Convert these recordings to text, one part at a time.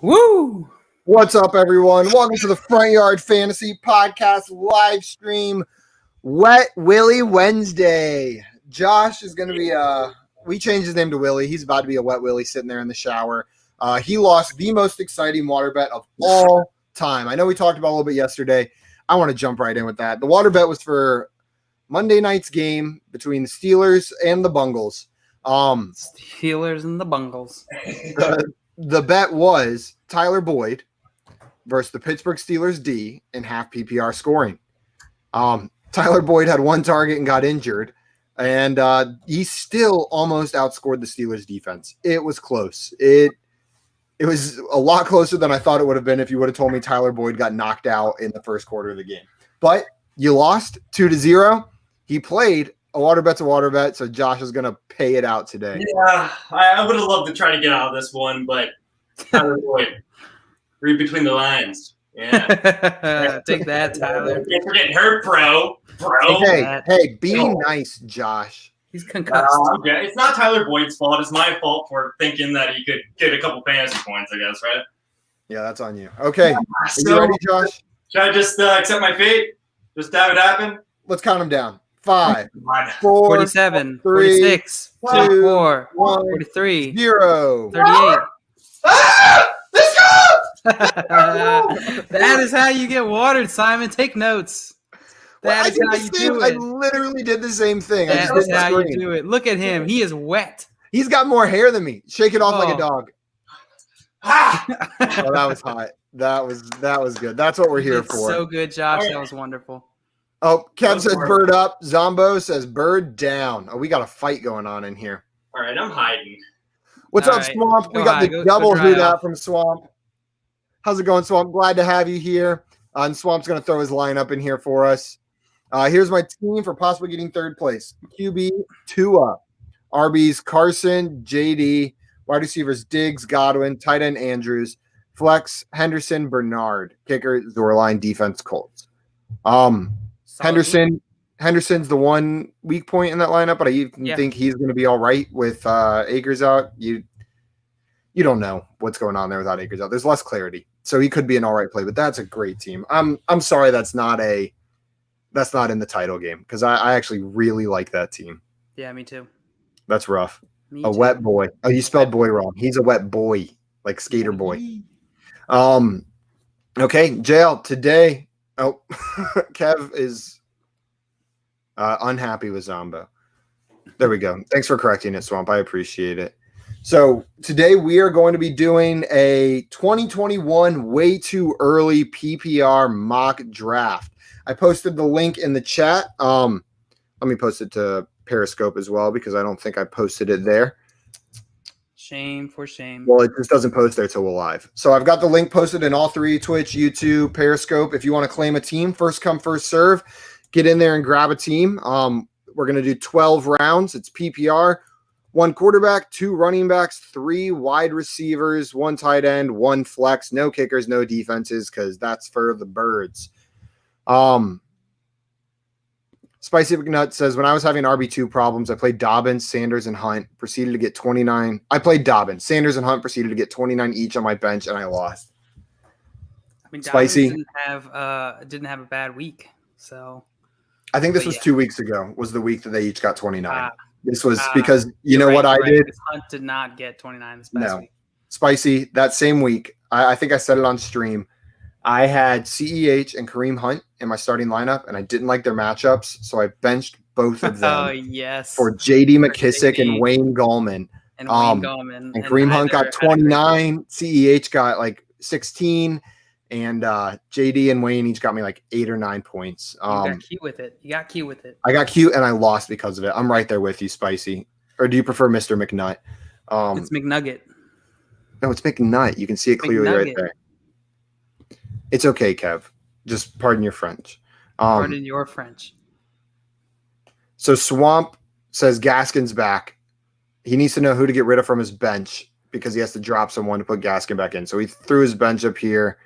Woo! What's up, everyone? Welcome to the Front Yard Fantasy Podcast live stream, Wet Willie Wednesday. Josh is going to be, we changed his name to Willie. He's about to be a Wet Willie sitting there in the shower. He lost the most exciting water bet of all time. I know we talked about it a little bit yesterday. I want to jump right in with that. The water bet was for Monday night's game between the Steelers and the Bungles. Steelers and the Bungles. The bet was Tyler Boyd versus the Pittsburgh Steelers D in half PPR scoring. Tyler Boyd had one target and got injured, and he still almost outscored the Steelers defense. It was close. It was a lot closer than I thought it would have been if you would have told me Tyler Boyd got knocked out in the first quarter of the game. But you lost 2-0. He played. A water bet's a water bet, so Josh is going to pay it out today. Yeah, I would have loved to try to get out of this one, but Tyler Boyd, read between the lines. Yeah. Take that, Tyler. Thanks for getting hurt, bro. Hey, be nice, Josh. He's concussed. Okay. It's not Tyler Boyd's fault. It's my fault for thinking that he could get a couple fantasy points, I guess, right? Yeah, that's on you. Okay. Are So, you ready, Josh? Should I just accept my fate? Just have it happen? Let's count them down. 5, 4, 47, 3, 46, 2, 44, 1, 43, 0. 38. Let's go! That is how you get watered, Simon. Take notes. That is how you do I it. literally did the same thing. That is how you do it. Look at him. He is wet. He's got more hair than me. Shake it off like a Oh. dog. Ah! Oh, that was hot. That was good. That's what we're here It's for. so good, Josh. That was wonderful. Oh, Kev says bird up. Zombo says bird down. Oh, we got a fight going on in here. All right, I'm hiding. What's All up, right. Swamp? We Go got hide. the Go double dry hoot off. out from Swamp. How's it going, Swamp? Glad to have you here. And Swamp's going to throw his lineup in here for us. Here's my team for possibly getting third place. QB, Tua. RBs, Carson, JD. Wide receivers, Diggs, Godwin. Tight end, Andrews. Flex, Henderson, Bernard. Kicker, Zorline. Defense, Colts. Henderson's the one weak point in that lineup, but I even think he's going to be all right with Akers out. You don't know what's going on there without Akers out. There's less clarity, so he could be an all right play. But that's a great team. I'm sorry that's not in the title game because I actually really like that team. Yeah, me too. That's rough. Me A too. wet boy. Oh, you spelled boy wrong. He's a wet boy, like skater boy. Okay, Jail today. Oh, Kev is unhappy with Zombo. There we go. Thanks for correcting it, Swamp. I appreciate it. So today we are going to be doing a 2021 way too early PPR mock draft. I posted the link in the chat. Let me post it to Periscope as well because I don't think I posted it there. Shame for shame. Well, it just doesn't post there till we're live. So I've got the link posted in all three: Twitch, YouTube, Periscope. If you want to claim a team, first come, first serve. Get in there and grab a team. We're going to do 12 rounds. It's PPR, 1 quarterback, 2 running backs, 3 wide receivers, 1 tight end, 1 flex, no kickers, no defenses, because that's for the birds. Spicy McNutt says, when I was having RB2 problems, I played Dobbins, Sanders, and Hunt, proceeded to get 29. I played Dobbins. Sanders and Hunt proceeded to get 29 each on my bench, and I lost. I mean, Spicy. didn't have a bad week, so I think this was 2 weeks ago, was the week that they each got 29. This was because you're know right, what I you're right, did? because Hunt did not get 29 this past No. week. Spicy, that same week, I think I said it on stream. I had CEH and Kareem Hunt in my starting lineup, and I didn't like their matchups, so I benched both of them Oh yes, for JD For McKissick JD. and Wayne Gallman. and Wayne Gallman And Kareem Hunt got neither had a great 29, CEH got like 16, and JD and Wayne each got me like 8 or 9 points. week. You got cute with it. You got cute with it. I got cute and I lost because of it. I'm right there with you, Spicy. Or do you prefer Mr. McNutt? It's McNugget. No, it's McNutt. You can see it clearly right McNugget. there. It's okay, Kev. Just pardon your French. Pardon your French. So Swamp says Gaskin's back. He needs to know who to get rid of from his bench because he has to drop someone to put Gaskin back in. So he threw his bench up here.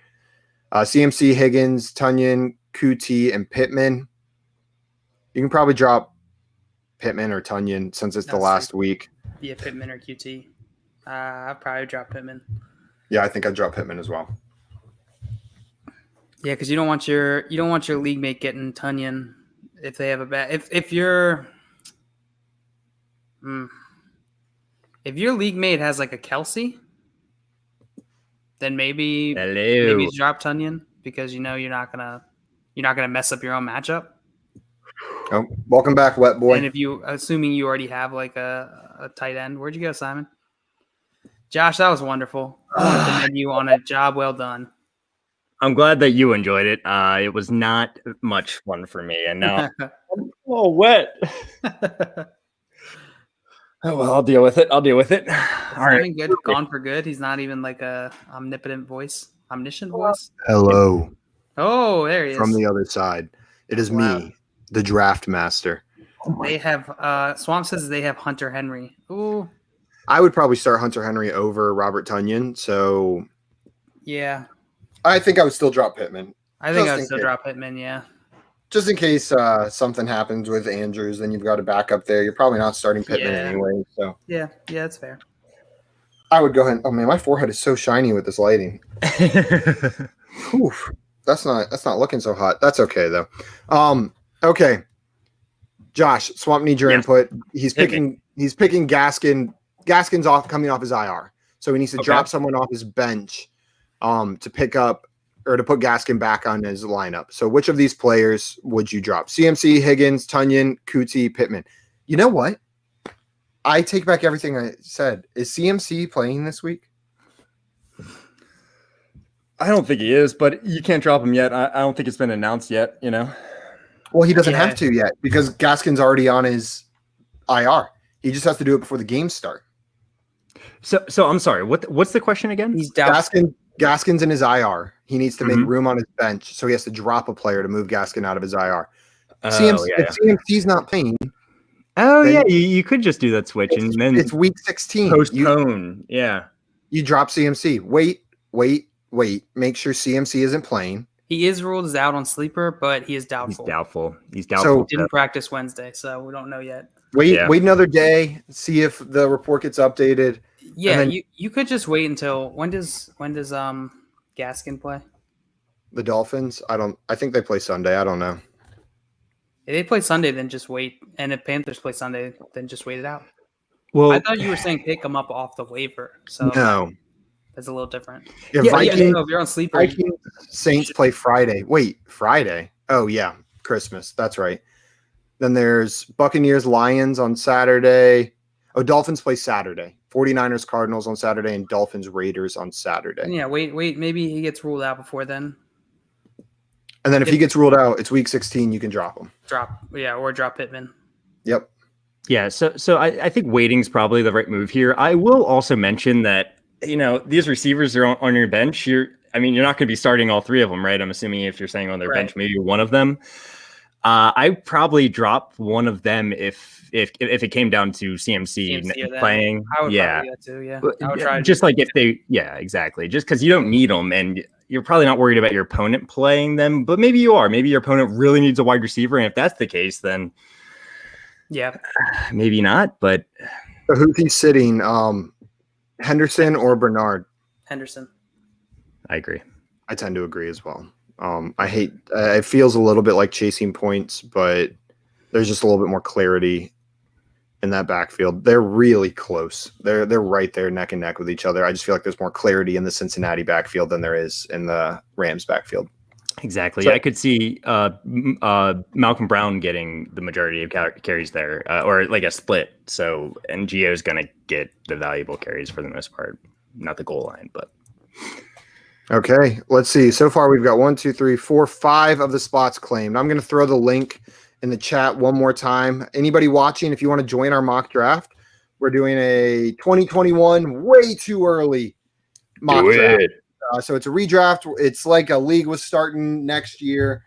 CMC, Higgins, Tunyon, Kuti, and Pittman. You can probably drop Pittman or Tunyon since it's the last week. Yeah, Pittman or QT. I'd probably drop Pittman. Yeah, I think I'd drop Pittman as well. Yeah, because you don't want your league mate getting Tunyon if they have a bad if your league mate has like a Kelsey, then maybe you drop Tunyon because you're not gonna mess up your own matchup. Oh, welcome back, wet boy. And if assuming you already have like a tight end, where'd you go, Simon? Josh, that was wonderful. I want to commend you on a job well done. I'm glad that you enjoyed it. It was not much fun for me, and now I'm all wet. Oh, well, I'll deal with it. All right. Good, gone for good. He's not even like a omniscient voice. Hello. Oh, there he is. From the other side. It is me, the draft master. They have Swamp says they have Hunter Henry. Ooh. I would probably start Hunter Henry over Robert Tunyon. So yeah. I think I would still drop Pittman. I think I would still drop Pittman, yeah. Just in case something happens with Andrews, then you've got a backup there. You're probably not starting Pittman anyway. So yeah, that's fair. I would go ahead. Oh man, my forehead is so shiny with this lighting. Oof, that's not looking so hot. That's okay though. Okay. Josh, Swamp needs your input. He's picking Gaskin. Gaskin's coming off his IR. So he needs to drop someone off his bench to pick up or to put Gaskin back on his lineup. So which of these players would you drop? CMC, Higgins, Tunyon, Kuti, Pittman. You know what? I take back everything I said. Is CMC playing this week? I don't think he is, but you can't drop him yet. I don't think it's been announced yet, Well, he doesn't have to yet because Gaskin's already on his IR. He just has to do it before the games start. So I'm sorry. What's the question again? He's down. Gaskin's in his IR. He needs to make room on his bench, so he has to drop a player to move Gaskin out of his IR. If CMC's not playing, you could just do that switch, and then it's week 16. Postpone, You drop CMC. Wait. Make sure CMC isn't playing. He is ruled out on sleeper, but he is doubtful. He's doubtful. So didn't practice Wednesday, so we don't know yet. Wait another day. See if the report gets updated. Yeah, then, you could just wait until when does Gaskin play? The Dolphins? I think they play Sunday. I don't know. If they play Sunday, then just wait. And if Panthers play Sunday, then just wait it out. Well, I thought you were saying pick them up off the waiver. So no. That's a little different. Yeah, Vikings, if you're on sleeper. Vikings, Saints play Friday. Wait, Friday? Oh yeah, Christmas. That's right. Then there's Buccaneers, Lions on Saturday. Oh, Dolphins play Saturday. 49ers, Cardinals on Saturday, and Dolphins, Raiders on Saturday. Yeah, wait. Maybe he gets ruled out before then. And then if he gets ruled out, it's week 16. You can drop him. Or drop Pittman. Yep. Yeah, so I think waiting's probably the right move here. I will also mention that, these receivers are on your bench. You're not going to be starting all three of them, right? I'm assuming if you're saying on their bench, maybe one of them. I probably drop one of them if it came down to CMC playing. I would probably do that too, yeah. I would try just like if they, exactly. Just because you don't need them and you're probably not worried about your opponent playing them, but maybe you are. Maybe your opponent really needs a wide receiver, and if that's the case, then maybe not. But so who's he sitting? Henderson or Bernard? Henderson. I agree. I tend to agree as well. I hate it feels a little bit like chasing points, but there's just a little bit more clarity in that backfield. They're really close. They're right there neck and neck with each other. I just feel like there's more clarity in the Cincinnati backfield than there is in the Rams backfield. Exactly. So, I could see Malcolm Brown getting the majority of carries there, or like a split. So, and Gio's going to get the valuable carries for the most part, not the goal line, but. Okay, let's see. So far, we've got 1, 2, 3, 4, 5 of the spots claimed. I'm going to throw the link in the chat one more time. Anybody watching, if you want to join our mock draft, we're doing a 2021 way too early mock draft. So it's a redraft. It's like a league was starting next year.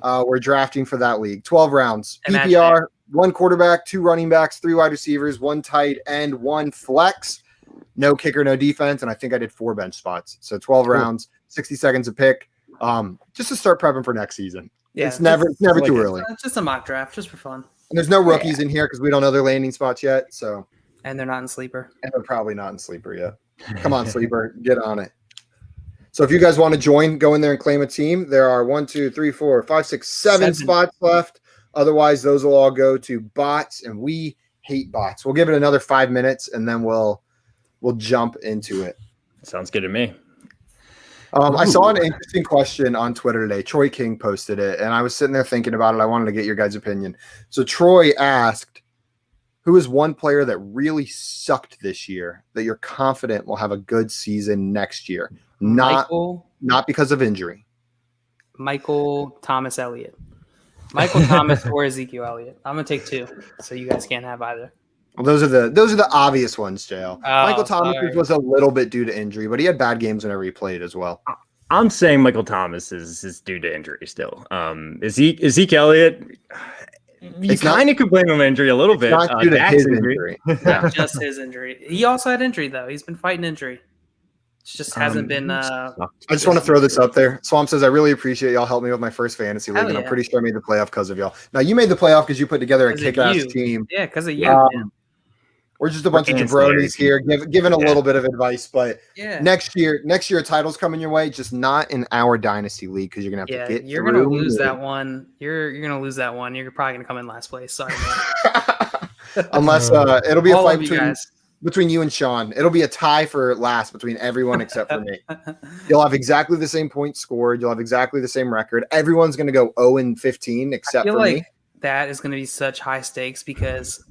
We're drafting for that league. 12 rounds. PPR, 1 quarterback, 2 running backs, 3 wide receivers, 1 tight end, 1 flex. No kicker, no defense, and I think I did 4 bench spots. So 12 rounds, 60 seconds a pick, just to start prepping for next season. Yeah, it's never too early. It's just a mock draft, just for fun. And there's no rookies in here because we don't know their landing spots yet. So, and they're not in sleeper. And they're probably not in sleeper yet. Come on, sleeper, get on it. So if you guys want to join, go in there and claim a team. There are 1, 2, 3, 4, 5, 6, 7 spots left. Otherwise, those will all go to bots, and we hate bots. We'll give it another 5 minutes, and then we'll jump into it. Sounds good to me. I saw an interesting question on Twitter today. Troy King posted it, and I was sitting there thinking about it. I wanted to get your guys' opinion. So Troy asked, who is one player that really sucked this year that you're confident will have a good season next year? Not because of injury. Michael Thomas Elliott. Michael Thomas or Ezekiel Elliott. I'm going to take 2, so you guys can't have either. Well, those are the obvious ones, JL. Michael Thomas was a little bit due to injury, but he had bad games whenever he played as well. I'm saying Michael Thomas is due to injury still. Zeke Elliott, you kind of could blame him injury a little bit. Not due to his injury. Not just his injury. He also had injury, though. He's been fighting injury. It just hasn't been. I just want to throw this up there. Swamp says, I really appreciate y'all helping me with my first fantasy league, and I'm pretty sure I made the playoff because of y'all. Now, you made the playoff because you put together a kick-ass team. Yeah, because of you. We're just a bunch of jabronis here, giving a little bit of advice, but next year a title's coming your way, just not in our dynasty league because you're gonna have to get. You're gonna lose that one. You're gonna lose that one. You're probably gonna come in last place. Sorry, man. Unless it'll be a fight between you and Sean. It'll be a tie for last between everyone except for me. You'll have exactly the same points scored. You'll have exactly the same record. Everyone's gonna go 0-15 except for me. That is gonna be such high stakes because.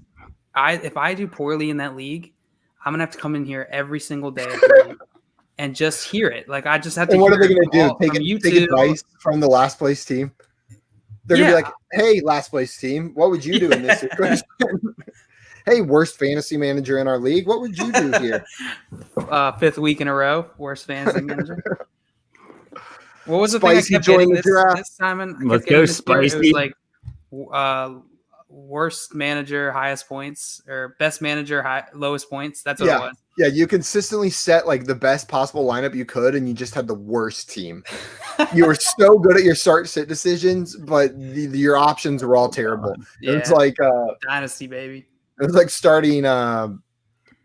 If I do poorly in that league, I'm gonna have to come in here every single day and just hear it. Like I just have to. And what are they gonna do? Take advice from the last place team? They're gonna be like, "Hey, last place team, what would you do in this situation?" Hey, worst fantasy manager in our league, what would you do here? 5th week in a row, worst fantasy manager. What was the Spicy thing I kept getting this time? Let's go, Spicy. It was like worst manager, highest points, or best manager, lowest points. That's what it was. Yeah, you consistently set like the best possible lineup you could, and you just had the worst team. You were so good at your start-sit decisions, but your options were all terrible. Yeah. It's like dynasty, baby. It was like starting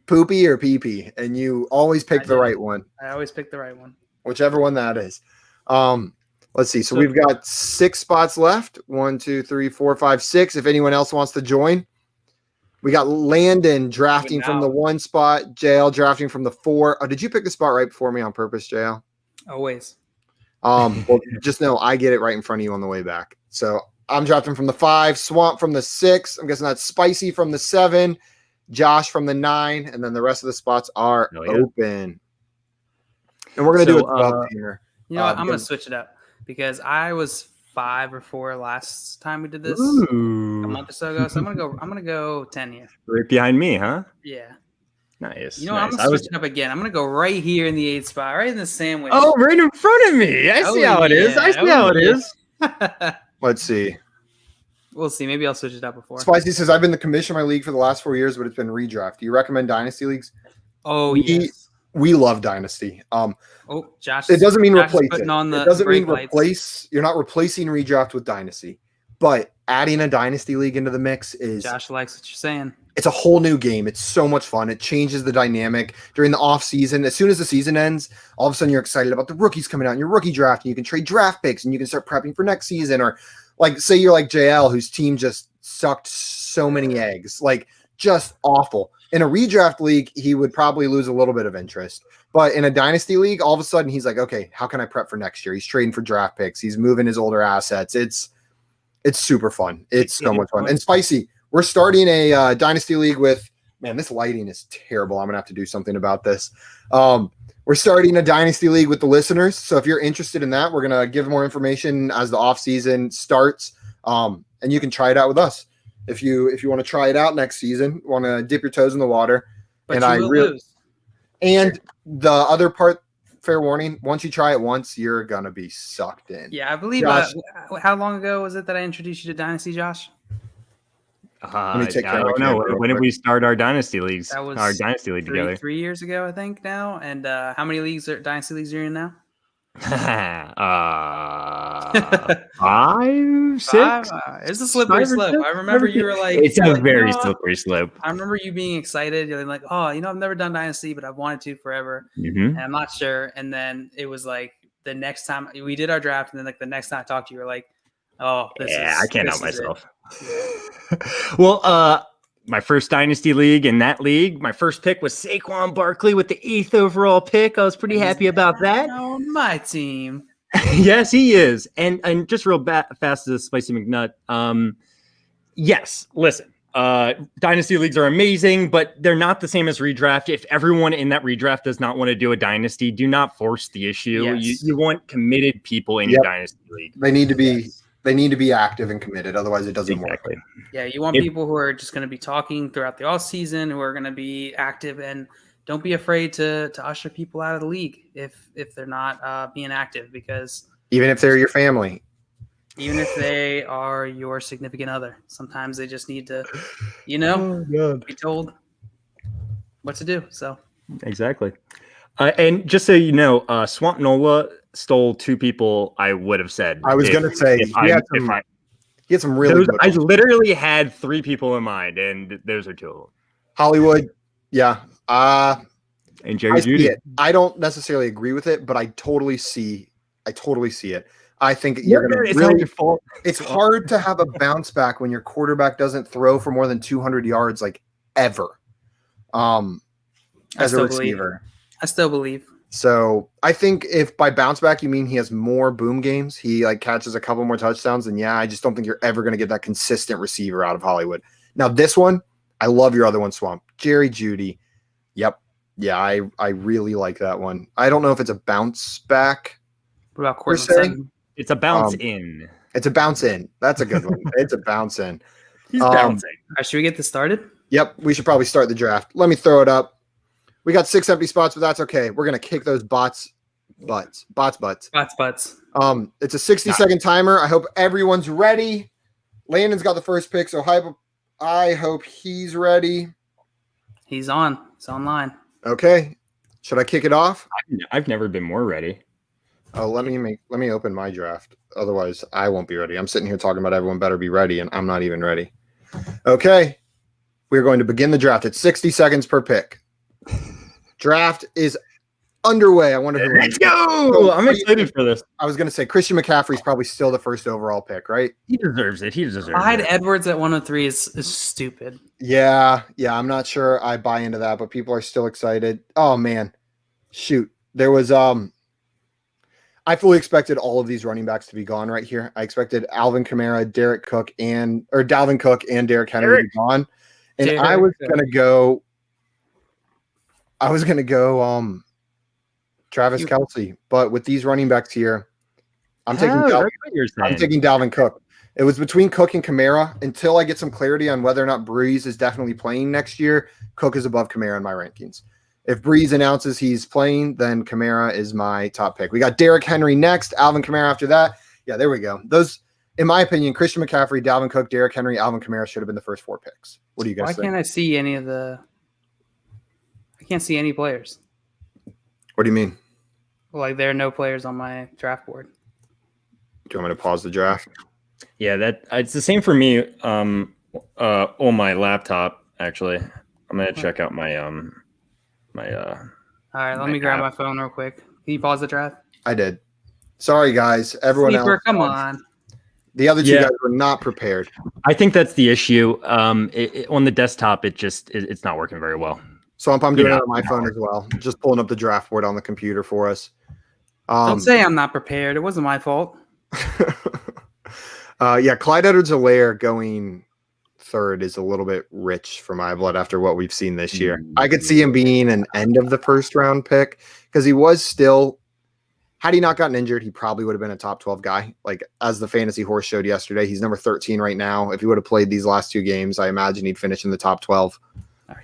Poopy or Pee-Pee, and you always pick the right one. I always pick the right one. Whichever one that is. Let's see. So we've got 6 spots left. 1, 2, 3, 4, 5, 6. If anyone else wants to join, we got Landon drafting from the 1 spot. JL drafting from the 4. Oh, did you pick the spot right before me on purpose, JL? Always. Well, just know I get it right in front of you on the way back. So I'm drafting from the 5. Swamp from the 6. I'm guessing that's Spicy from the 7. Josh from the 9, and then the rest of the spots are open. And we're gonna do it here. You know what? I'm gonna switch it up. Because I was 5 or 4 last time we did this a month or so ago. So I'm gonna go 10 here. Right behind me, huh? Yeah. Nice. You know, I'm gonna switch it up again. I'm gonna go right here in the 8th spot, right in the sandwich. Oh, right in front of me. I see how it is. I see how it is. Let's see. We'll see. Maybe I'll switch it up before. Spicy says, I've been the commissioner of my league for the last 4 years, but it's been redraft. Do you recommend dynasty leagues? Oh, yes. We love dynasty. Josh. It doesn't mean replace it. It doesn't mean replace. You're not replacing redraft with dynasty, but adding a dynasty league into the mix is. Josh likes what you're saying. It's a whole new game. It's so much fun. It changes the dynamic during the off season. As soon as the season ends, all of a sudden you're excited about the rookies coming out in your rookie draft, and you can trade draft picks, and you can start prepping for next season. Or like, say you're like JL, whose team just sucked so many eggs, like just awful. In a redraft league, he would probably lose a little bit of interest. But in a dynasty league, all of a sudden he's like, okay, how can I prep for next year? He's trading for draft picks. He's moving his older assets. It's super fun. It's so much fun. And Spicy, we're starting a dynasty league with, man, this lighting is terrible. I'm going to have to do something about this. We're starting a dynasty league with the listeners. So if you're interested in that, we're going to give more information as the off season starts. And you can try it out with us. If you want to try it out next season, want to dip your toes in the water. But you will lose. And the other part, fair warning, once you try it once, you're going to be sucked in. Yeah, I believe. How long ago was it that I introduced you to Dynasty, Josh? I don't know. When did we start our Dynasty leagues? That was our Dynasty league together. 3 years ago, I think now. And how many Dynasty leagues are you in now? 5, 6. It's a slippery 5 or slope. 6? I remember you were like, It's you're a like, very "You know what?" slippery slope. I remember you being excited. You're like, oh, I've never done Dynasty, but I've wanted to forever. Mhm. And I'm not sure. And then it was like the next time we did our draft, and then like the next time I talked to you, you were like, oh, I can't help this is it. myself. Well, my first Dynasty league, in that league, my first pick was Saquon Barkley with the 8th overall pick. I was pretty happy about that. On my team. Yes, he is. And just real fast as a spicy McNutt. Yes, listen. Dynasty leagues are amazing, but they're not the same as redraft. If everyone in that redraft does not want to do a dynasty, do not force the issue. Yes. You want committed people in your dynasty league. They need to be they need to be active and committed, otherwise it doesn't work. Yeah, you want people who are just going to be talking throughout the off season, who are going to be active, and don't be afraid to usher people out of the league if they're not being active, because Even if they're your family. even if they are your significant other, sometimes they just need to, be told what to do. So Exactly. And just so you know, Swamp Nola stole 2 people I would have said. I was going to say, he had some really good I ones. literally had 3 people in mind, and those are 2 of them. Hollywood, yeah. And Jerry I see Jeudy. it. I don't necessarily agree with it, but I totally see it. I think you're going to it's not really your fault. It's hard to have a bounce back when your quarterback doesn't throw for more than 200 yards like ever. As a receiver. I still believe. So I think if by bounce back you mean he has more boom games, he like catches a couple more touchdowns, then I just don't think you're ever going to get that consistent receiver out of Hollywood. Now this one, I love your other one, Swamp. Jerry Jeudy. Yep. Yeah, I really like that one. I don't know if it's a bounce back. What about Per Cortland se? Sutton? It's a bounce in. It's a bounce in. That's a good one. It's a bounce in. He's bouncing. All right, should we get this started? Yep, we should probably start the draft. Let me throw it up. We got 6 empty spots, but that's okay. We're gonna kick those butts. Butts. It's a 60-second timer. I hope everyone's ready. Landon's got the first pick, so I hope he's ready. He's on. He's online. Okay. Should I kick it off? I've never been more ready. Oh, let me open my draft. Otherwise, I won't be ready. I'm sitting here talking about everyone better be ready, and I'm not even ready. Okay. We're going to begin the draft. It's 60 seconds per pick. Draft is underway. I wonder who. Let's go! I'm excited for this. I was going to say Christian McCaffrey's probably still the first overall pick, right? He deserves it. Clyde Edwards at 103 is stupid. Yeah. I'm not sure I buy into that, but people are still excited. Oh man, shoot! There was I fully expected all of these running backs to be gone right here. I expected Alvin Kamara, Dalvin Cook, and Derrick Henry to be gone, and I was gonna go. Travis Kelce, but with these running backs here, I'm taking Dalvin Cook. It was between Cook and Kamara until I get some clarity on whether or not Breeze is definitely playing next year. Cook is above Kamara in my rankings. If Breeze announces he's playing, then Kamara is my top pick. We got Derrick Henry next, Alvin Kamara after that. Yeah, there we go. Those, in my opinion, Christian McCaffrey, Dalvin Cook, Derrick Henry, Alvin Kamara should have been the first 4 picks. What do you guys think? Why can't I see any of the? I can't see any players. What do you mean? Like there are no players on my draft board. Do you want me to pause the draft? Yeah, it's the same for me. On my laptop, actually, I'm gonna check out my All right, let me grab my phone real quick. Can you pause the draft? I did. Sorry, guys. Everyone Sleeper, else. come on. The other 2 guys were not prepared. I think that's the issue. On the desktop, it's not working very well. So I'm doing it on my phone as well. Just pulling up the draft board on the computer for us. Don't say I'm not prepared. It wasn't my fault. Clyde Edwards-Helaire going 3rd is a little bit rich for my blood after what we've seen this year. I could see him being an end of the first round pick because he was still, had he not gotten injured, he probably would have been a top 12 guy. Like as the fantasy horse showed yesterday, he's number 13 right now. If he would have played these last 2 games, I imagine he'd finish in the top 12.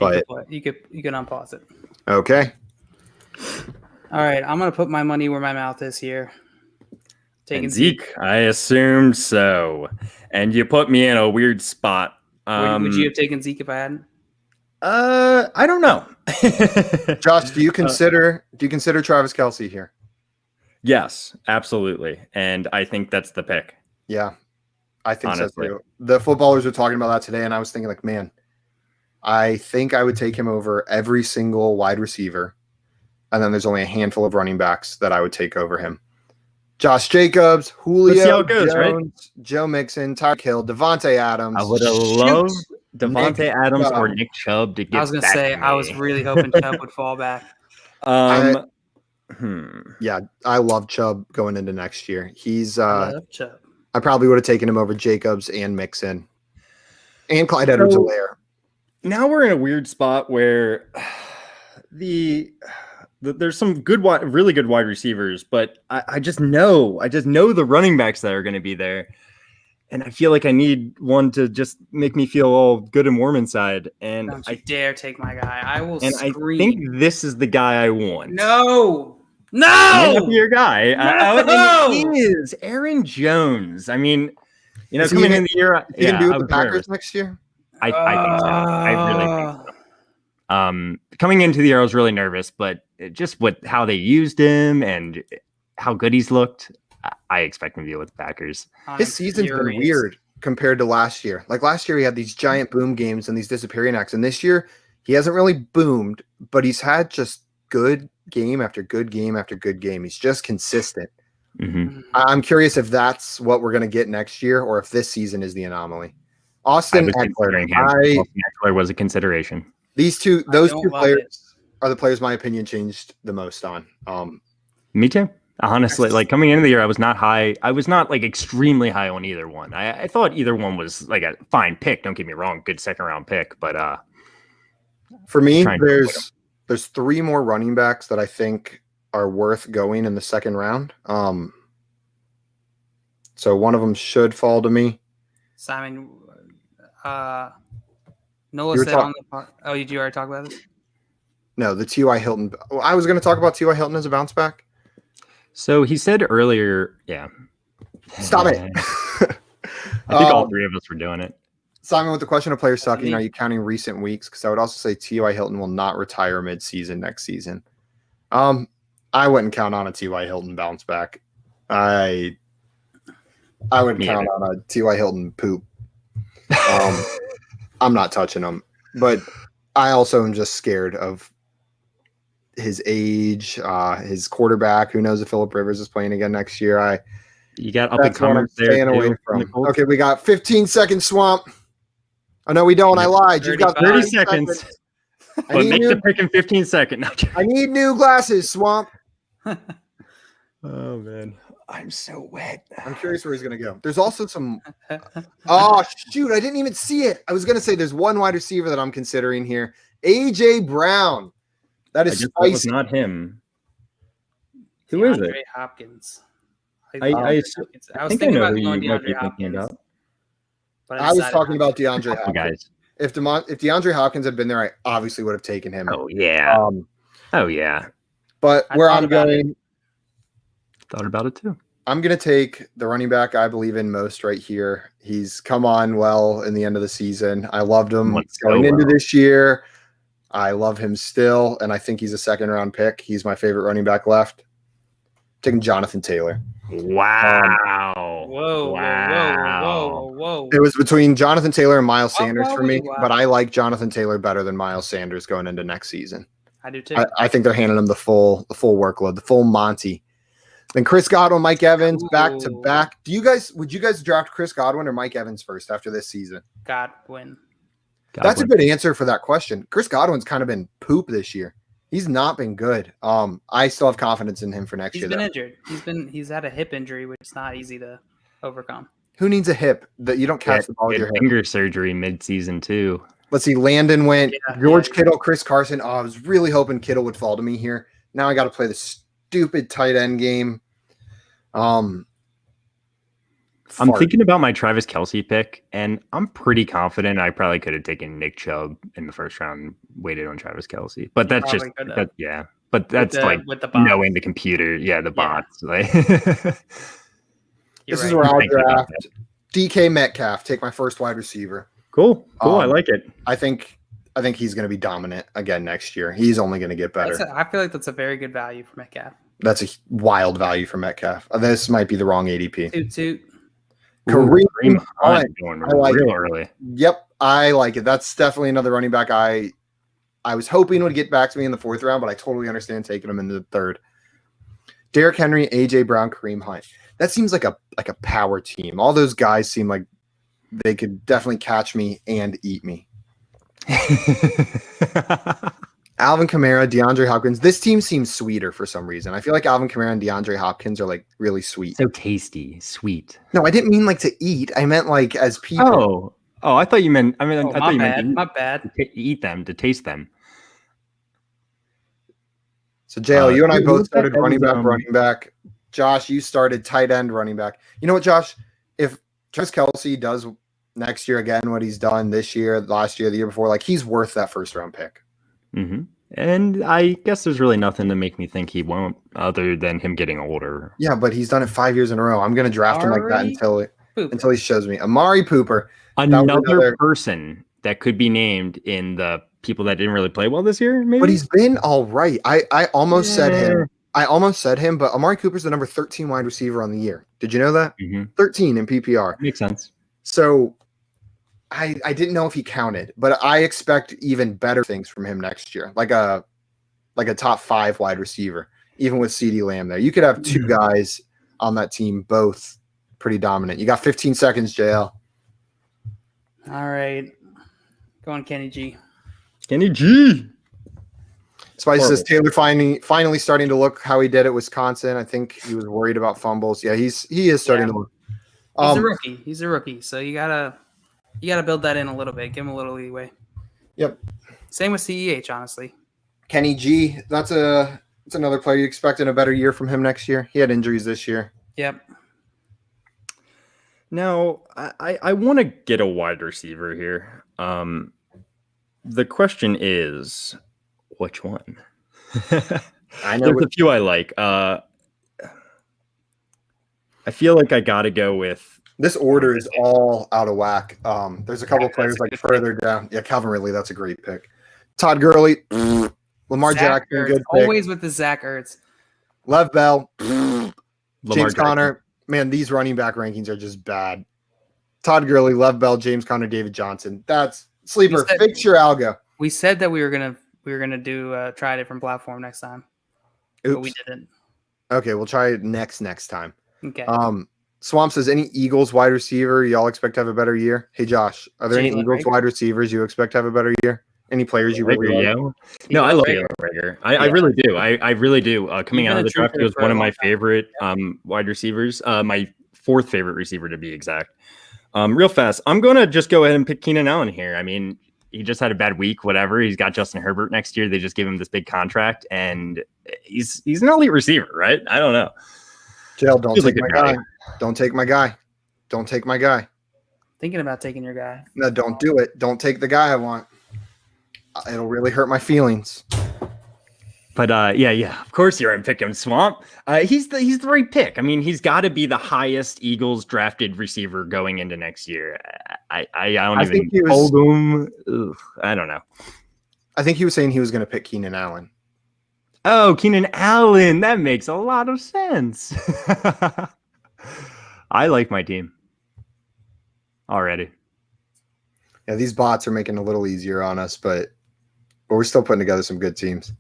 Right, but you can unpause it. Okay. All right, I'm gonna put my money where my mouth is here. Taking Zeke, I assumed so. And you put me in a weird spot. Would you have taken Zeke if I hadn't? I don't know. Josh, do you consider Travis Kelce here? Yes, absolutely. And I think that's the pick. Yeah, I think Honestly. so too. The footballers were talking about that today, and I was thinking, like, man, I think I would take him over every single wide receiver. And then there's only a handful of running backs that I would take over him. Josh Jacobs, Let's see how Julio it goes, right? Jones, Joe Mixon, Tyreek Hill, Devontae Adams. I would have loved Devontae Nick Adams or Chubb. Nick Chubb to get I was gonna back say to I was me. really hoping Chubb would fall back. Yeah, I love Chubb going into next year. He's I love Chubb. I probably would have taken him over Jacobs and Mixon and Clyde Edwards-Helaire. Now we're in a weird spot where there's some really good wide receivers, but I just know the running backs that are going to be there. And I feel like I need one to just make me feel all good and warm inside. And Don't you dare take my guy. I will and scream. I think this is the guy I want. No! He might not be No! your guy. No! And he is Aaron Jones. I mean, Is he coming even- in the year, He can yeah, be I with the was Packers nervous. next year? I think so. I really think so. Coming into the year, I was really nervous, but just with how they used him and how good he's looked, I expect him to be with the Packers. His season's been weird compared to last year. Like last year, he had these giant boom games and these disappearing acts. And this year, he hasn't really boomed, but he's had just good game after good game after good game. He's just consistent. Mm-hmm. I'm curious if that's what we're going to get next year or if this season is the anomaly. Austin Eckler. Austin Eckler was a consideration. Those two love players are the players my opinion changed the most on. Me too. Honestly, like coming into the year, I was not high. I was not like extremely high on either one. I thought either one was like a fine pick. Don't get me wrong, good second round pick. But for me, there's three more running backs that I think are worth going in the second round. So one of them should fall to me. Simon, Nola said on the part. Oh, did you already talk about this? No, the T.Y. Hilton. I was going to talk about T.Y. Hilton as a bounce back. So he said earlier, yeah. Stop it. I think all three of us were doing it. Simon, with the question of players sucking, are you counting recent weeks? Because I would also say T.Y. Hilton will not retire mid-season next season. I wouldn't count on a T.Y. Hilton bounce back. I would count on a T.Y. Hilton poop. I'm not touching him. But I also am just scared of his age, his quarterback. Who knows if Phillip Rivers is playing again next year? You got up and comers there. Staying away from. Okay, we got 15 seconds, Swamp. Oh, no, we don't. I lied. You've got 30 seconds. But make the pick in 15 seconds. I need new glasses, Swamp. Oh, man. I'm so wet. I'm curious where he's going to go. There's also some. Oh, shoot. I didn't even see it. I was going to say there's one wide receiver that I'm considering here. A.J. Brown. That is spicy. That was not him. Who is it? DeAndre Hopkins. I was thinking about going DeAndre thinking Hopkins. about. But I was talking about DeAndre Hopkins. Guys. If DeAndre Hopkins had been there, I obviously would have taken him. Oh, yeah. But where I'm going. Thought about it too. I'm going to take the running back I believe in most right here. He's come on well in the end of the season. I loved him going into this year. I love him still, and I think he's a second-round pick. He's my favorite running back left. I'm taking Jonathan Taylor. Wow. Whoa. It was between Jonathan Taylor and Miles Sanders for me, but I like Jonathan Taylor better than Miles Sanders going into next season. I do too. I think they're handing him the full workload, the full Monty. Then Chris Godwin, Mike Evans, back to back. Would you guys draft Chris Godwin or Mike Evans first after this season? Godwin. That's a good answer for that question. Chris Godwin's kind of been poop this year. He's not been good. I still have confidence in him for next year. He's been injured. He's had a hip injury, which is not easy to overcome. Who needs a hip that you don't catch the ball with your hip? Finger surgery mid-season too. Let's see. Landon went. George Kittle, Chris Carson. Oh, I was really hoping Kittle would fall to me here. Now I got to play the stupid tight end game. I'm thinking about my Travis Kelce pick, and I'm pretty confident I probably could have taken Nick Chubb in the first round, waited on Travis Kelce. But that's just But that's with the knowing the computer, the bots. Like this is where I'll draft DK Metcalf. Take my first wide receiver. Cool. I like it. I think he's going to be dominant again next year. He's only going to get better. I feel like that's a very good value for Metcalf. That's a wild value for Metcalf. This might be the wrong ADP. Toot. Kareem Hunt Hunt. going I like real it. early. Yep, I like it. That's definitely another running back I was hoping would get back to me in the 4th round, but I totally understand taking him in the 3rd. Derrick Henry, AJ Brown, Kareem Hunt. That seems like a power team. All those guys seem like they could definitely catch me and eat me. Alvin Kamara, DeAndre Hopkins. This team seems sweeter for some reason. I feel like Alvin Kamara and DeAndre Hopkins are like really sweet. So tasty, sweet. No, I didn't mean like to eat. I meant like as people. Oh, I thought you meant. I mean, I thought you meant My bad. to eat them, to taste them. So, JL, you and I who both was that? started That was, running back. Josh, you started tight end, running back. You know what, Josh? If Travis Kelce does next year again what he's done this year, last year, the year before, like he's worth that 1st round pick. Mm-hmm. And I guess there's really nothing to make me think he won't, other than him getting older. Yeah, but he's done it 5 years in a row. I'm going to draft him like that until he shows me. Amari Pooper. Another person that could be named in the people that didn't really play well this year, maybe. But he's been all right. I almost said him. But Amari Cooper's the number 13 wide receiver on the year. Did you know that? Mm-hmm. 13 in PPR. Makes sense. So I didn't know if he counted, but I expect even better things from him next year, like a top 5 wide receiver, even with CeeDee Lamb there. You could have 2 guys on that team, both pretty dominant. You got 15 seconds, JL. All right. Go on, Kenny G. Kenny G. Spice says Taylor finally starting to look how he did at Wisconsin. I think he was worried about fumbles. Yeah, he is starting to look. He's a rookie. So you gotta build that in a little bit. Give him a little leeway. Yep. Same with CEH, honestly. Kenny G. That's another player you expecting a better year from him next year. He had injuries this year. Yep. Now, I want to get a wide receiver here. The question is, which one? I know there's a few I like. I feel like I got to go with. This order is all out of whack. There's a couple players like further down. Yeah, Calvin Ridley, that's a great pick. Todd Gurley, Lamar Jackson, Ertz, good pick. always with the Zach Ertz. Lev Bell, Lamar James Conner. Man, these running back rankings are just bad. Todd Gurley, Lev Bell, James Conner, David Johnson. That's sleeper. Fix your algo. We said that we were gonna do try a different platform next time. Oops. But we didn't. Okay, we'll try it next time. Okay. Swamp says, any Eagles wide receiver y'all expect to have a better year? Hey, Josh, are there any Jalen Eagles Reagor. wide receivers you expect to have a better year? Any players you really like? No, I love Jalen Reagor. I really do. I really do. Coming out of the draft, he was one of my favorite wide receivers. My 4th favorite receiver, to be exact. Real fast, I'm going to just go ahead and pick Keenan Allen here. I mean, he just had a bad week, whatever. He's got Justin Herbert next year. They just gave him this big contract, and he's an elite receiver, right? I don't know. Jill, don't take my guy. Don't take my guy. Don't take my guy. Thinking about taking your guy. No, don't do it. Don't take the guy I want. It'll really hurt my feelings. But yeah, of course you're in pick him, Swamp. He's the right pick. I mean, he's got to be the highest Eagles drafted receiver going into next year. I don't even hold him. Ugh, I don't know. I think he was saying he was going to pick Keenan Allen. Oh, Keenan Allen. That makes a lot of sense. I like my team already. Yeah, these bots are making it a little easier on us, but we're still putting together some good teams.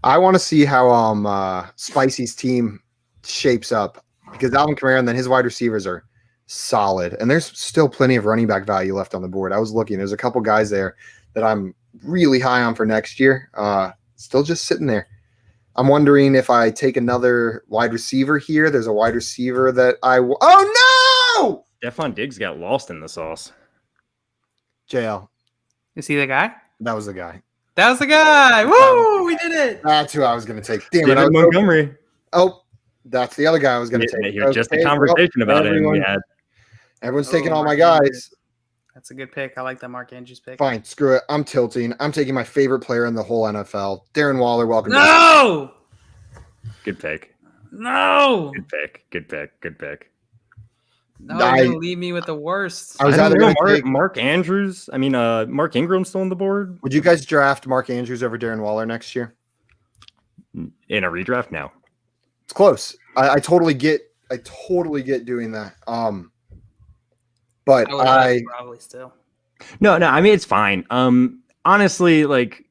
I want to see how Spicy's team shapes up, because Alvin Kamara and then his wide receivers are solid, and there's still plenty of running back value left on the board. I was looking. There's a couple guys there that I'm really high on for next year. Still just sitting there. I'm wondering if I take another wide receiver here. There's a wide receiver that oh no! Stephon Diggs got lost in the sauce. JL. Is he the guy? That was the guy. That was the guy. Woo! We did it. That's who I was going to take. Damn David it. Montgomery. Oh, that's the other guy I was going to take. It was just a conversation about him. We had. Everyone's taking all my guys. That's a good pick. I like that Mark Andrews pick. Fine. Screw it. I'm tilting. I'm taking my favorite player in the whole NFL. Darren Waller. Welcome. No! Good pick. No! Good pick. No, you're going to leave me with the worst. I was I either don't know, going to take Mark Andrews. I mean, Mark Ingram's still on the board. Would you guys draft Mark Andrews over Darren Waller next year? In a redraft? No. It's close. I totally get doing that. But would probably still. No, I mean it's fine. Honestly, like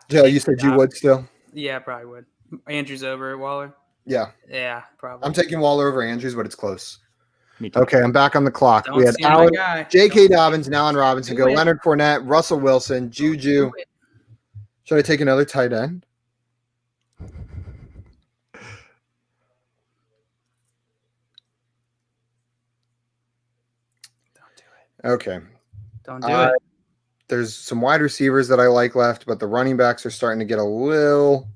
Joe, you said you would still? Yeah, probably would. Andrews over Waller. Yeah. Yeah, probably. I'm taking Waller over Andrews, but it's close. me too. Okay, I'm back on the clock. Don't We had see my Allen, guy. J.K. Don't Dobbins, and Allen Robinson do go. it. Leonard Fournette, Russell Wilson, Juju. Do it. Should I take another tight end? Okay. Don't do it. There's some wide receivers that I like left, but the running backs are starting to get a little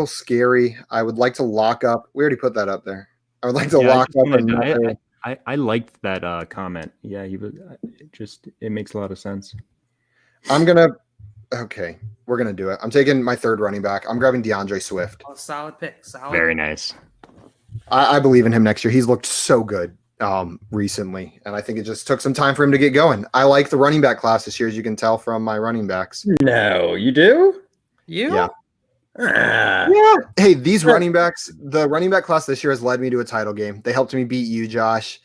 scary. I would like to lock up. We already put that up there. I would like to lock up another. I liked that comment. Yeah, he was it makes a lot of sense. Okay, we're gonna do it. I'm taking my third running back. I'm grabbing DeAndre Swift. Oh, solid pick. Solid. Very nice. I believe in him next year. He's looked so good recently, and I think it just took some time for him to get going. I like the running back class this year, as you can tell from my running backs. No, you do? You? Yeah. Hey, these running backs, the running back class this year has led me to a title game. They helped me beat you, Josh.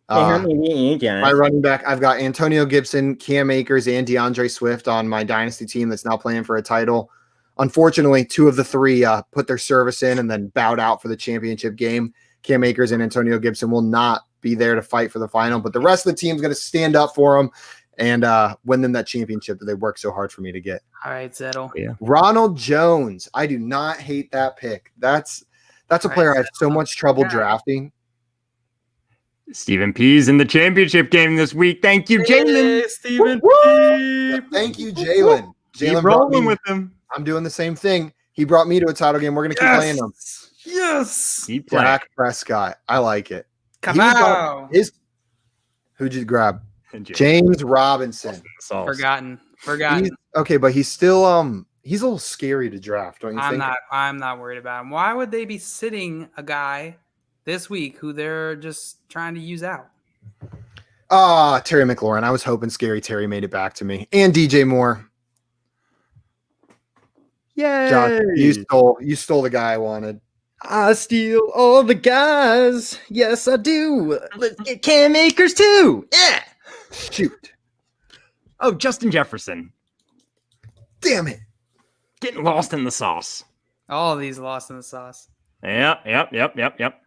My running back, I've got Antonio Gibson, Cam Akers, and DeAndre Swift on my dynasty team that's now playing for a title. Unfortunately, two of the three put their service in and then bowed out for the championship game. Cam Akers and Antonio Gibson will not be there to fight for the final, but the rest of the team's going to stand up for them and win them that championship that they worked so hard for me to get. All right, Zettel. Yeah. Ronald Jones. I do not hate that pick. That's a player I have so much trouble drafting. Stephen P's in the championship game this week. Thank you, Jalen. Hey, Stephen Yeah, thank you, Jalen. Keep rolling with him. I'm doing the same thing. He brought me to a title game. We're going to keep playing him. Yes. Keep playing. Dak Prescott. I like it. Come on. Who'd you grab? James Robinson. Forgotten. Okay, but he's still he's a little scary to draft, don't you think? I'm not worried about him. Why would they be sitting a guy this week who they're just trying to use out? Terry McLaurin. I was hoping Scary Terry made it back to me. And DJ Moore. Yay! Josh, you stole the guy I wanted. I steal all the guys. Yes, I do. Let's get Cam Akers too. Yeah. Shoot. Oh, Justin Jefferson. Damn it. Getting lost in the sauce. All of these lost in the sauce. Yep.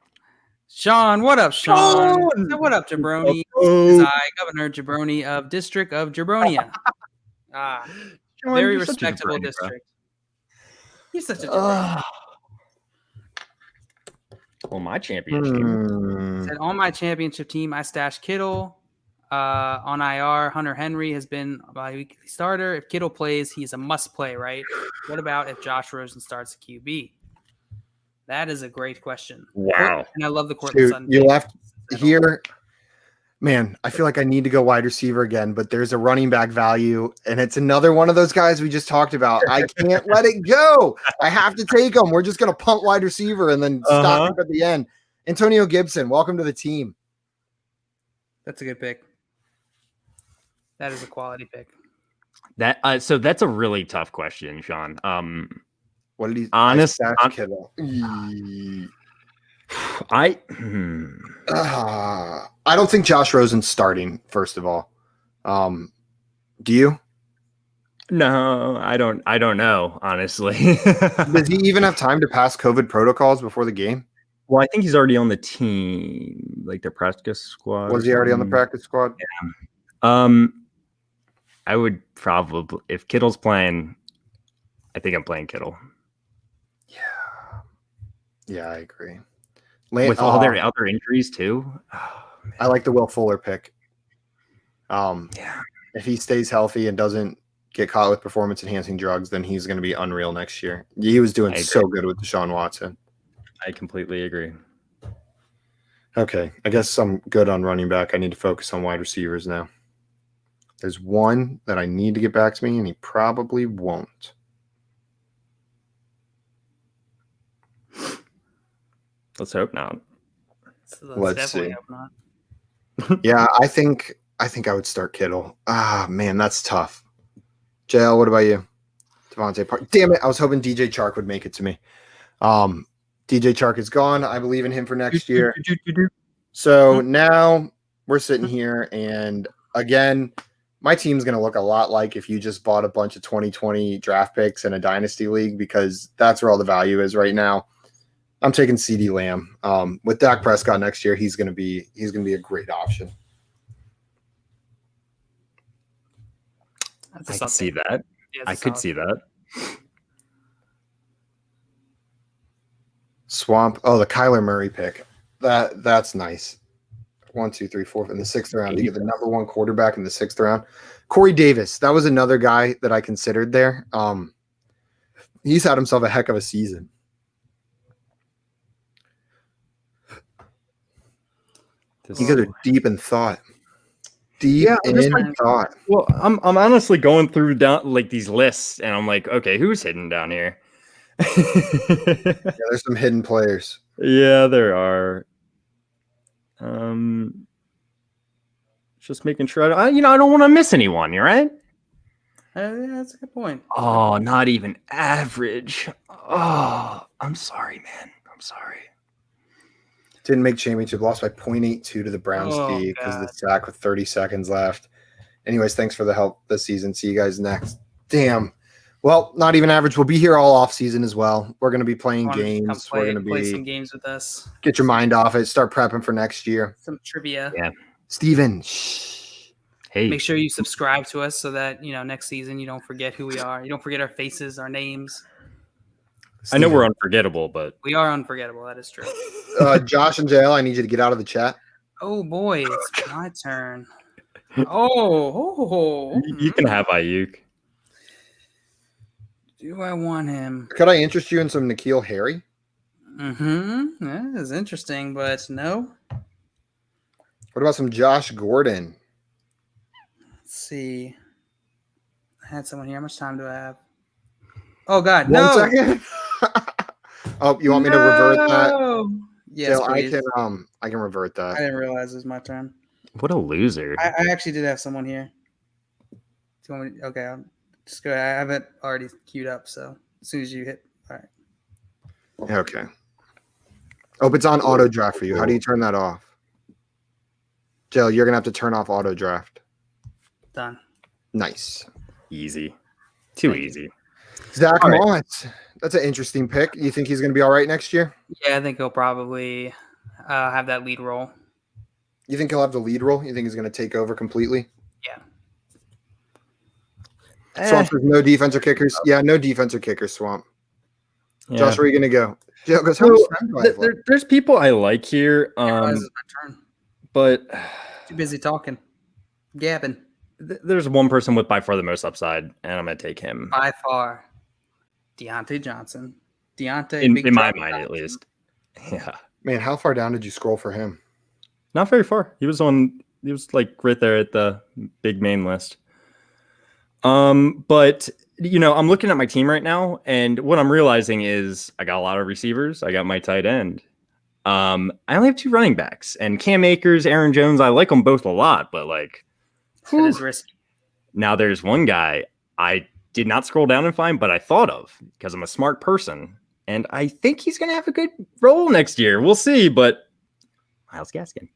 Sean, what up, Sean? What up, Jabroni? This is Governor Jabroni of District of Jabronia. Very respectable district. He's such a jabroni. Well, my championship team. Said on my championship team, I stashed Kittle. On IR, Hunter Henry has been my weekly starter. If Kittle plays, he's a must play, right? What about if Josh Rosen starts a QB? That is a great question. Wow. And I love the Courtland Sutton. You left here. Man, I feel like I need to go wide receiver again, but there's a running back value, and it's another one of those guys we just talked about. I can't let it go. I have to take him. We're just going to punt wide receiver and then stop him at the end. Antonio Gibson, welcome to the team. That's a good pick. That is a quality pick. So that's a really tough question, Sean. What did he? Honest, I don't think Josh Rosen's starting. First of all, do you? No, I don't know. Honestly, does he even have time to pass COVID protocols before the game? Well, I think he's already on the team, like the practice squad. Was he already on the practice squad? Yeah. I would probably, if Kittle's playing, I think I'm playing Kittle. Yeah, I agree. With all their other injuries too. Oh, I like the Will Fuller pick. If he stays healthy and doesn't get caught with performance-enhancing drugs, then he's going to be unreal next year. He was doing so good with Deshaun Watson. I completely agree. Okay, I guess I'm good on running back. I need to focus on wide receivers now. There's one that I need to get back to me, and he probably won't. Let's hope not. Let's see. Hope not. Yeah, I think I would start Kittle. Man, that's tough. JL, what about you? Devontae Park. Damn it, I was hoping DJ Chark would make it to me. DJ Chark is gone. I believe in him for next year. So now we're sitting here, and again, my team's going to look a lot like if you just bought a bunch of 2020 draft picks in a dynasty league, because that's where all the value is right now. I'm taking CD Lamb. With Dak Prescott next year, he's going to be a great option. I can see that. Yeah, I could see that. Swamp. Oh, the Kyler Murray pick. That's nice. 1, 2, 3, 4 in the 6th round. You get the number 1 quarterback in the 6th round. Corey Davis. That was another guy that I considered there. He's had himself a heck of a season. You guys are deep in thought. Deep in thought. Well, I'm honestly going through down like these lists, and I'm like, okay, who's hidden down here? Yeah, there's some hidden players. Yeah, there are. Just making sure I don't want to miss anyone. You right? Yeah, that's a good point. Oh, not even average. Oh, I'm sorry, man. I'm sorry. Didn't make championship, lost by 0.82 to the Browns D because of the sack with 30 seconds left. Anyways, thanks for the help this season. See you guys next. Damn. Well, not even average. We'll be here all off season as well. We're going to be playing games. We're going to play some games with us. Get your mind off it. Start prepping for next year. Some trivia. Yeah. Steven. Shh. Hey. Make sure you subscribe to us so that next season you don't forget who we are. You don't forget our faces, our names. Steven. I know we're unforgettable, but we are unforgettable. That is true. Josh and JL, I need you to get out of the chat. Oh boy, it's my turn. Oh. You can have Ayuk. Do I want him? Could I interest you in some N'Keal Harry? That is interesting, but no. What about some Josh Gordon? Let's see. I had someone here. How much time do I have? Oh God, 1 second. Oh, you want me to revert that? Yes, so please. I can revert that. I didn't realize it was my turn. What a loser. I actually did have someone here. Do you want me to, okay, I'll just go. I have it already queued up, so as soon as you hit, all right. Okay. Oh, it's on auto draft for you. How do you turn that off? Jill, you're gonna have to turn off auto draft. Done. Nice. Easy. Too easy. Zach All right. Moss. That's an interesting pick. You think he's gonna be all right next year? Yeah, I think he'll probably have that lead role. You think he'll have the lead role? You think he's gonna take over completely? Yeah. Swamp says no defense or kickers. Yeah, no defense or kickers, Swamp. Yeah. Josh, where are you gonna go? Jill goes, There's people I like here. This is my turn. But Too busy talking. Gabbing. There's one person with by far the most upside, and I'm gonna take him. By far. Deontay Johnson. In my mind, at least. Yeah. Man, how far down did you scroll for him? Not very far. He was like right there at the big main list. But I'm looking at my team right now, and what I'm realizing is I got a lot of receivers. I got my tight end. I only have 2 running backs, and Cam Akers, Aaron Jones. I like them both a lot, but like, it is risky. Now there's one guy I did not scroll down and find, but I thought of because I'm a smart person, and I think he's going to have a good role next year. We'll see, but Myles Gaskin.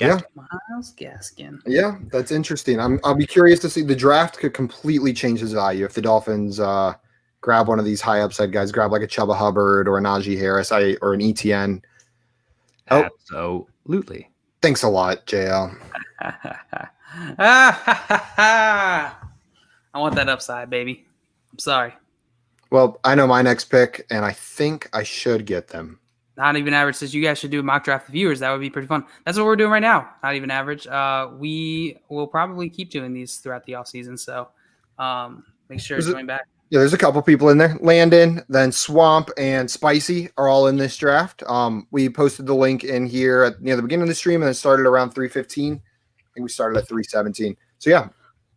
Yeah. Myles Gaskin. Yeah, that's interesting. I'll be curious to see. The draft could completely change his value if the Dolphins grab one of these high upside guys, grab like a Chuba Hubbard or a Najee Harris or an ETN. Oh, absolutely. Thanks a lot, JL. I want that upside, baby. I'm sorry. Well, I know my next pick, and I think I should get them. Not even average says you guys should do a mock draft with viewers. That would be pretty fun. That's what we're doing right now. Not even average. We will probably keep doing these throughout the offseason. So make sure to join back. Yeah, there's a couple people in there. Landon, then Swamp, and Spicy are all in this draft. We posted the link in here near the beginning of the stream, and it started around 3:15. I think we started at 3:17. So yeah.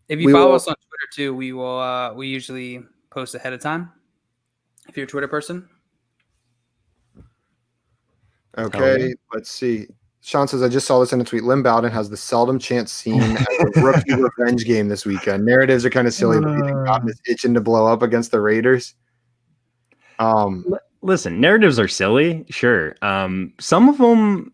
If you follow us on Twitter too, we will. We usually post ahead of time. If you're a Twitter person. Okay, let's see. Sean says, I just saw this in a tweet. Lynn Bowden has the seldom chance seen at a rookie revenge game this weekend. Narratives are kind of silly, but you think Bowden is itching to blow up against the Raiders? Listen, narratives are silly, sure. Some of them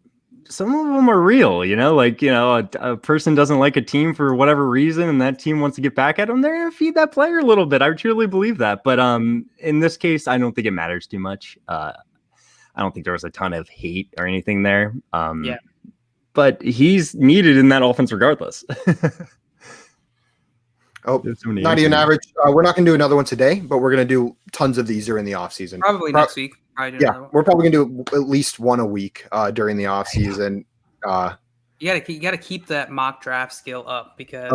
some of them are real, a person doesn't like a team for whatever reason and that team wants to get back at them, they're going to feed that player a little bit. I truly believe that. But in this case, I don't think it matters too much. I don't think there was a ton of hate or anything there. Yeah. But he's needed in that offense regardless. Not even average. We're not going to do another one today, but we're going to do tons of these during the offseason. Probably next week. Yeah, we're probably going to do at least one a week during the offseason. You gotta keep that mock draft skill up because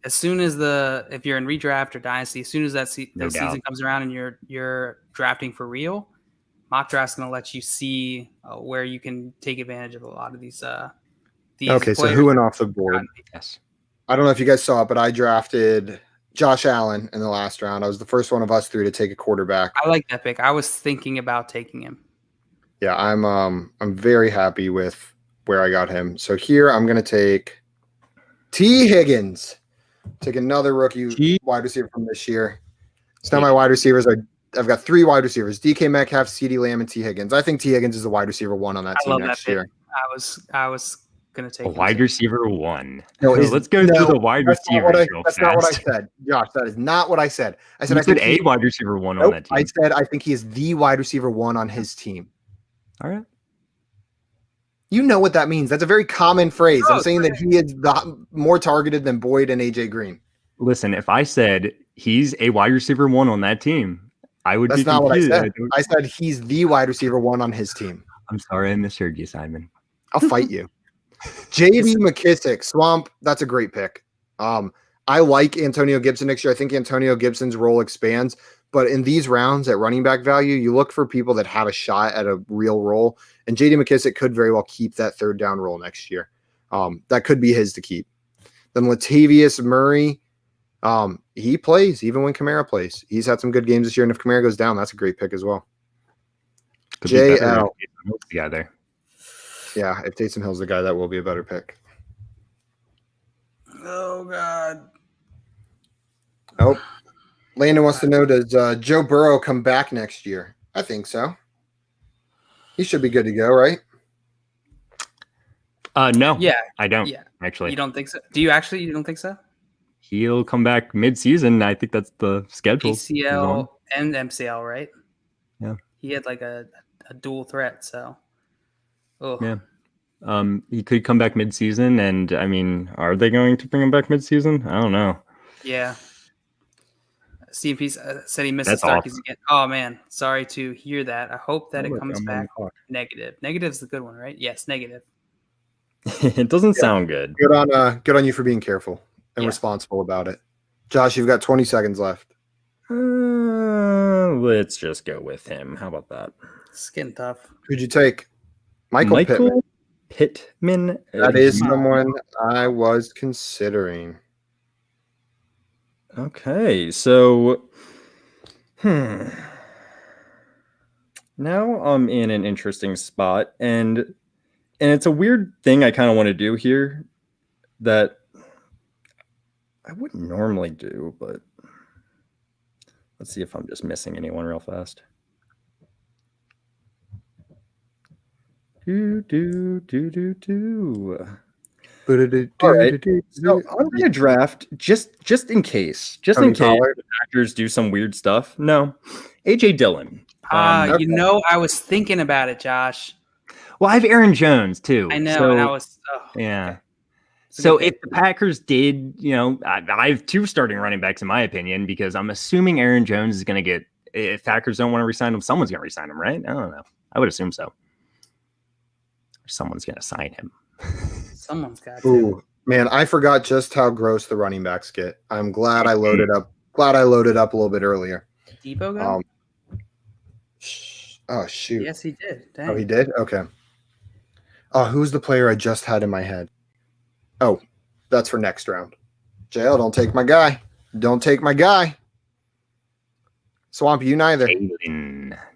as soon as if you're in redraft or dynasty, as soon as that season comes around and you're drafting for real, mock draft's going to let you see where you can take advantage of a lot of these. Okay, so who went off the board? Yes, I don't know if you guys saw it, but I drafted Josh Allen in the last round. I was the first one of us three to take a quarterback. I like that pick. I was thinking about taking him. Yeah, I'm very happy with where I got him. So here I'm going to take T. Higgins. Take another rookie wide receiver from this year. So now my wide receivers I've got 3 wide receivers: DK Metcalf, CeeDee Lamb, and T. Higgins. I think T. Higgins is the wide receiver 1 on that team next year. I was gonna take a wide receiver 1. No, let's go through the wide receiver. That's not what I said, Josh. That is not what I said. I said I said a wide receiver 1 on that team. I said I think he is the wide receiver 1 on his team. All right. You know what that means. That's a very common phrase. I'm saying that he is more targeted than Boyd and AJ Green. Listen, if I said he's a wide receiver 1 on that team, I would be confused. That's not what I said. I said he's the wide receiver 1 on his team. I'm sorry I misheard you, Simon. I'll fight you. J.D. McKissick, Swamp, that's a great pick. I like Antonio Gibson next year. I think Antonio Gibson's role expands. But in these rounds at running back value, you look for people that have a shot at a real role. And J.D. McKissick could very well keep that third down role next year. That could be his to keep. Then Latavius Murray, he plays even when Kamara plays. He's had some good games this year. And if Kamara goes down, that's a great pick as well. JL. The guy there. Yeah, if Taysom Hill's the guy, that will be a better pick. Oh, God. Oh, Landon wants to know, does Joe Burrow come back next year? I think so. He should be good to go, right? No. Yeah. I don't. Yeah. Actually. You don't think so? Do you actually? You don't think so? He'll come back mid-season. I think that's the schedule. ACL and MCL, right? Yeah. He had like a dual threat, so. Oh. Yeah. He could come back mid-season, and I mean, are they going to bring him back mid-season? I don't know. Yeah. CMP said he missed That's the start awesome. again. Oh man, sorry to hear that. I hope that it comes back negative. Negative's the good one, right? Yes, negative. It doesn't sound good. Good on you for being careful and responsible about it. Josh, you've got 20 seconds left. Let's just go with him. How about that? It's getting tough. Who'd you take? Michael Pittman. That is someone I was considering. Okay, so now I'm in an interesting spot, and it's a weird thing I kind of want to do here that I wouldn't normally do, but let's see if I'm just missing anyone real fast. All right. So I'm going to draft just in case. Just in case the Packers do some weird stuff. No. AJ Dillon. You know, I was thinking about it, Josh. Well, I have Aaron Jones too. I know, so, and I was yeah. Okay. So if the Packers did, I have 2 starting running backs in my opinion, because I'm assuming Aaron Jones is going to get, if Packers don't want to resign him, someone's going to resign him, right? I don't know. I would assume so. Someone's going to sign him. Someone's got to. Ooh, man, I forgot just how gross the running backs get. I'm glad I loaded up. Glad I loaded up a little bit earlier. Depot guy? Oh shoot. Yes, he did. Dang. Oh, he did? Okay. Oh, who's the player I just had in my head? Oh, that's for next round. JL, don't take my guy. Don't take my guy. Swamp, you neither.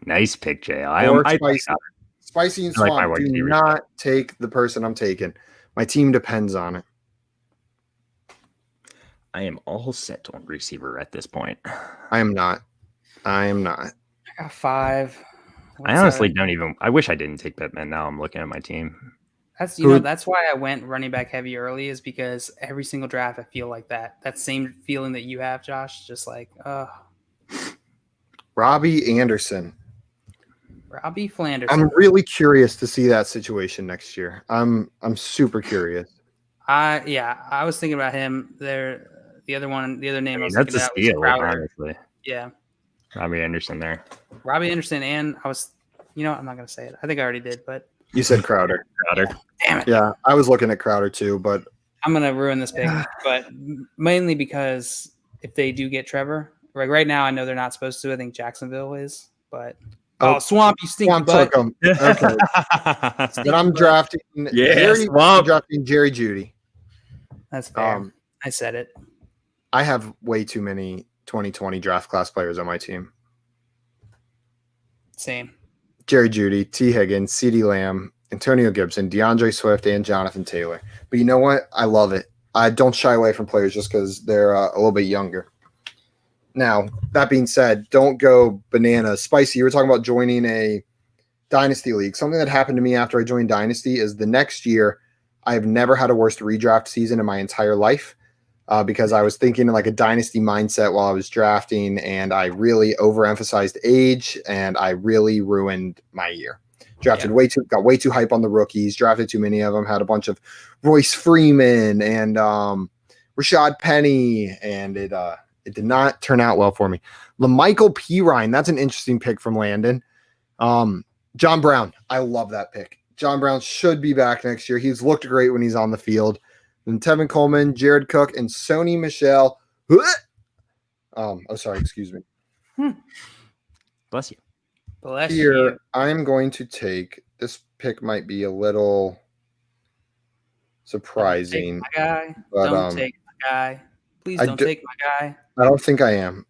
Nice pick, JL. Spicy and Swamp, do not take the person I'm taking. My team depends on it. I am all set on receiver at this point. I am not. I got 5. I honestly don't even. I wish I didn't take Pittman. Now I'm looking at my team. That's why I went running back heavy early, is because every single draft I feel like that same feeling that you have, Josh. Just like, Robbie Anderson. Robbie Flanderson. I'm really curious to see that situation next year. I'm super curious. I was thinking about him there. The other name I was that's thinking a about was steal, Crowder. honestly. Yeah, Robbie Anderson there. Robbie Anderson, and I'm not going to say it. I think I already did, but You said Crowder. Yeah, damn it. Yeah, I was looking at Crowder too, but I'm going to ruin this pick, but mainly because if they do get Trevor, like right now, I know they're not supposed to. I think Jacksonville is, but Swamp, you stinky butt. took him. Okay, then I'm drafting. Swamp. I'm drafting Jerry Jeudy. That's fair. I said it. I have way too many 2020 draft class players on my team. Same. Jerry Jeudy, T. Higgins, CeeDee Lamb, Antonio Gibson, DeAndre Swift, and Jonathan Taylor. But you know what? I love it. I don't shy away from players just because they're a little bit younger. Now, that being said, don't go bananas. Spicy, you were talking about joining a Dynasty League. Something that happened to me after I joined Dynasty is the next year, I have never had a worse redraft season in my entire life. Because I was thinking in like a dynasty mindset while I was drafting, and I really overemphasized age, and I really ruined my year. Got way too hype on the rookies, drafted too many of them, had a bunch of Royce Freeman and Rashad Penny, and it did not turn out well for me. LaMichael Pirine, that's an interesting pick from Landon. John Brown, I love that pick. John Brown should be back next year. He's looked great when he's on the field. Then Tevin Coleman, Jared Cook, and Sony Michel. Sorry, excuse me. Bless you. Bless Here, you. I'm going to take this pick. Might be a little surprising. Don't take my guy. But, Don't take my guy. Please don't take my guy. I don't think I am.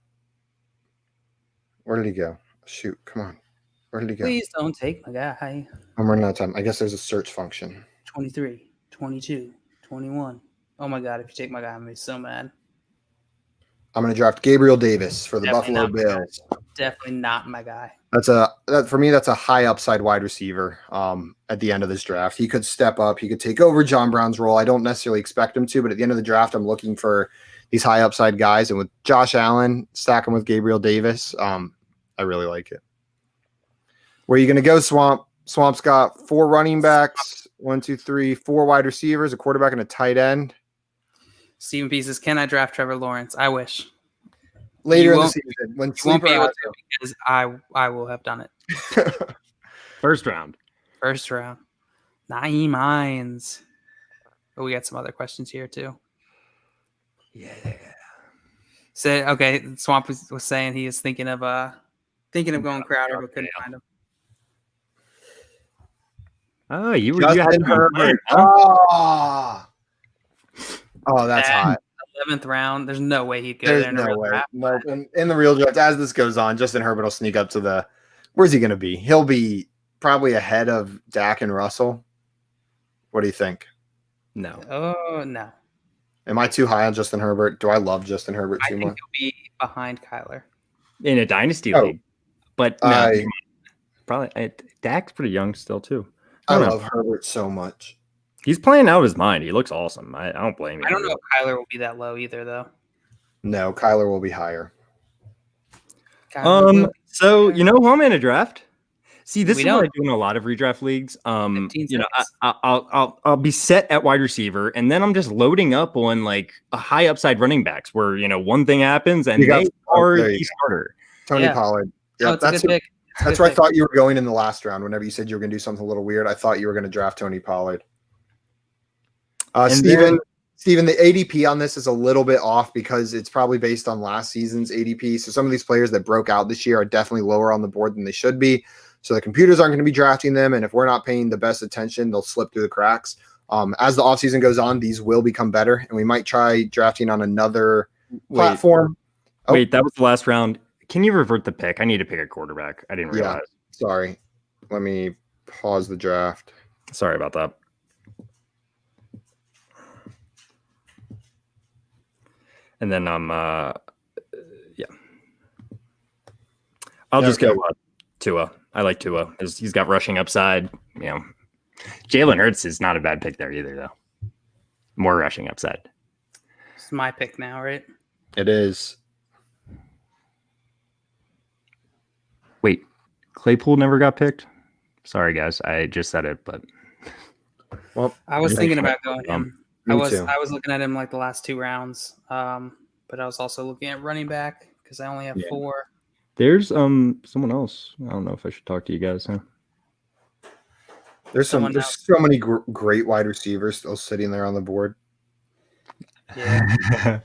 Where did he go? Shoot, come on. Where did he go? Please don't take my guy. I'm running out of time. I guess there's a search function. 23, 22. 21. Oh my God! If you take my guy, I'm gonna be so mad. I'm gonna draft Gabriel Davis for the Buffalo Bills. Definitely not my guy. For me, that's a high upside wide receiver. At the end of this draft, he could step up. He could take over John Brown's role. I don't necessarily expect him to, but at the end of the draft, I'm looking for these high upside guys. And with Josh Allen stacking with Gabriel Davis, I really like it. Where are you gonna go, Swamp? Swamp's got 4 running backs. 1, 2, 3, 4 wide receivers, a quarterback, and a tight end. Steven Pieces, can I draft Trevor Lawrence? I wish. Later in the season, when you won't be able to, because I will have done it. First round. 9 mines. But we got some other questions here too. Yeah. Okay, Swamp was saying he is thinking of going Crowder, but couldn't find him. Oh, you Justin had Herbert. Huh? Oh, that's hot. 11th round. There's no way he'd go There's there in the no real way. draft. No, in the real draft, as this goes on, Justin Herbert will sneak up to the. Where's he going to be? He'll be probably ahead of Dak and Russell. What do you think? No. Oh, no. Am I too high on Justin Herbert? Do I love Justin Herbert too much? I think he'll be behind Kyler. In a dynasty league. But no, probably Dak's pretty young still too. I love Herbert so much. He's playing out of his mind. He looks awesome. I don't blame him. I don't know if Kyler will be that low either, though. No, Kyler will be higher. So you know who I'm in a draft? See, this is what I do in a lot of redraft leagues. I'll be set at wide receiver, and then I'm just loading up on like a high upside running backs where one thing happens and they are the starter. Tony Pollard. Yeah, that's a good pick. That's where I thought you were going in the last round. Whenever you said you were going to do something a little weird, I thought you were going to draft Tony Pollard. Steven, the ADP on this is a little bit off because it's probably based on last season's ADP. So some of these players that broke out this year are definitely lower on the board than they should be. So the computers aren't going to be drafting them. And if we're not paying the best attention, they'll slip through the cracks. As the offseason goes on, these will become better. And we might try drafting on another platform. Wait, that was the last round. Can you revert the pick? I need to pick a quarterback. I didn't realize. Yeah, sorry. Let me pause the draft. Sorry about that. And then I'll just go Tua. I like Tua. He's got rushing upside. Jalen Hurts is not a bad pick there either, though. More rushing upside. It's my pick now, right? It is. Wait, Claypool never got picked? Sorry, guys. I just said it, but Well, I was thinking about going Um, him. me I too. was looking at him like the last 2 rounds. But I was also looking at running back because I only have Yeah. 4. there's someone else. I don't know if I should talk to you guys. Huh? There's Someone there's else. so many great wide receivers still sitting there on the board. Yeah.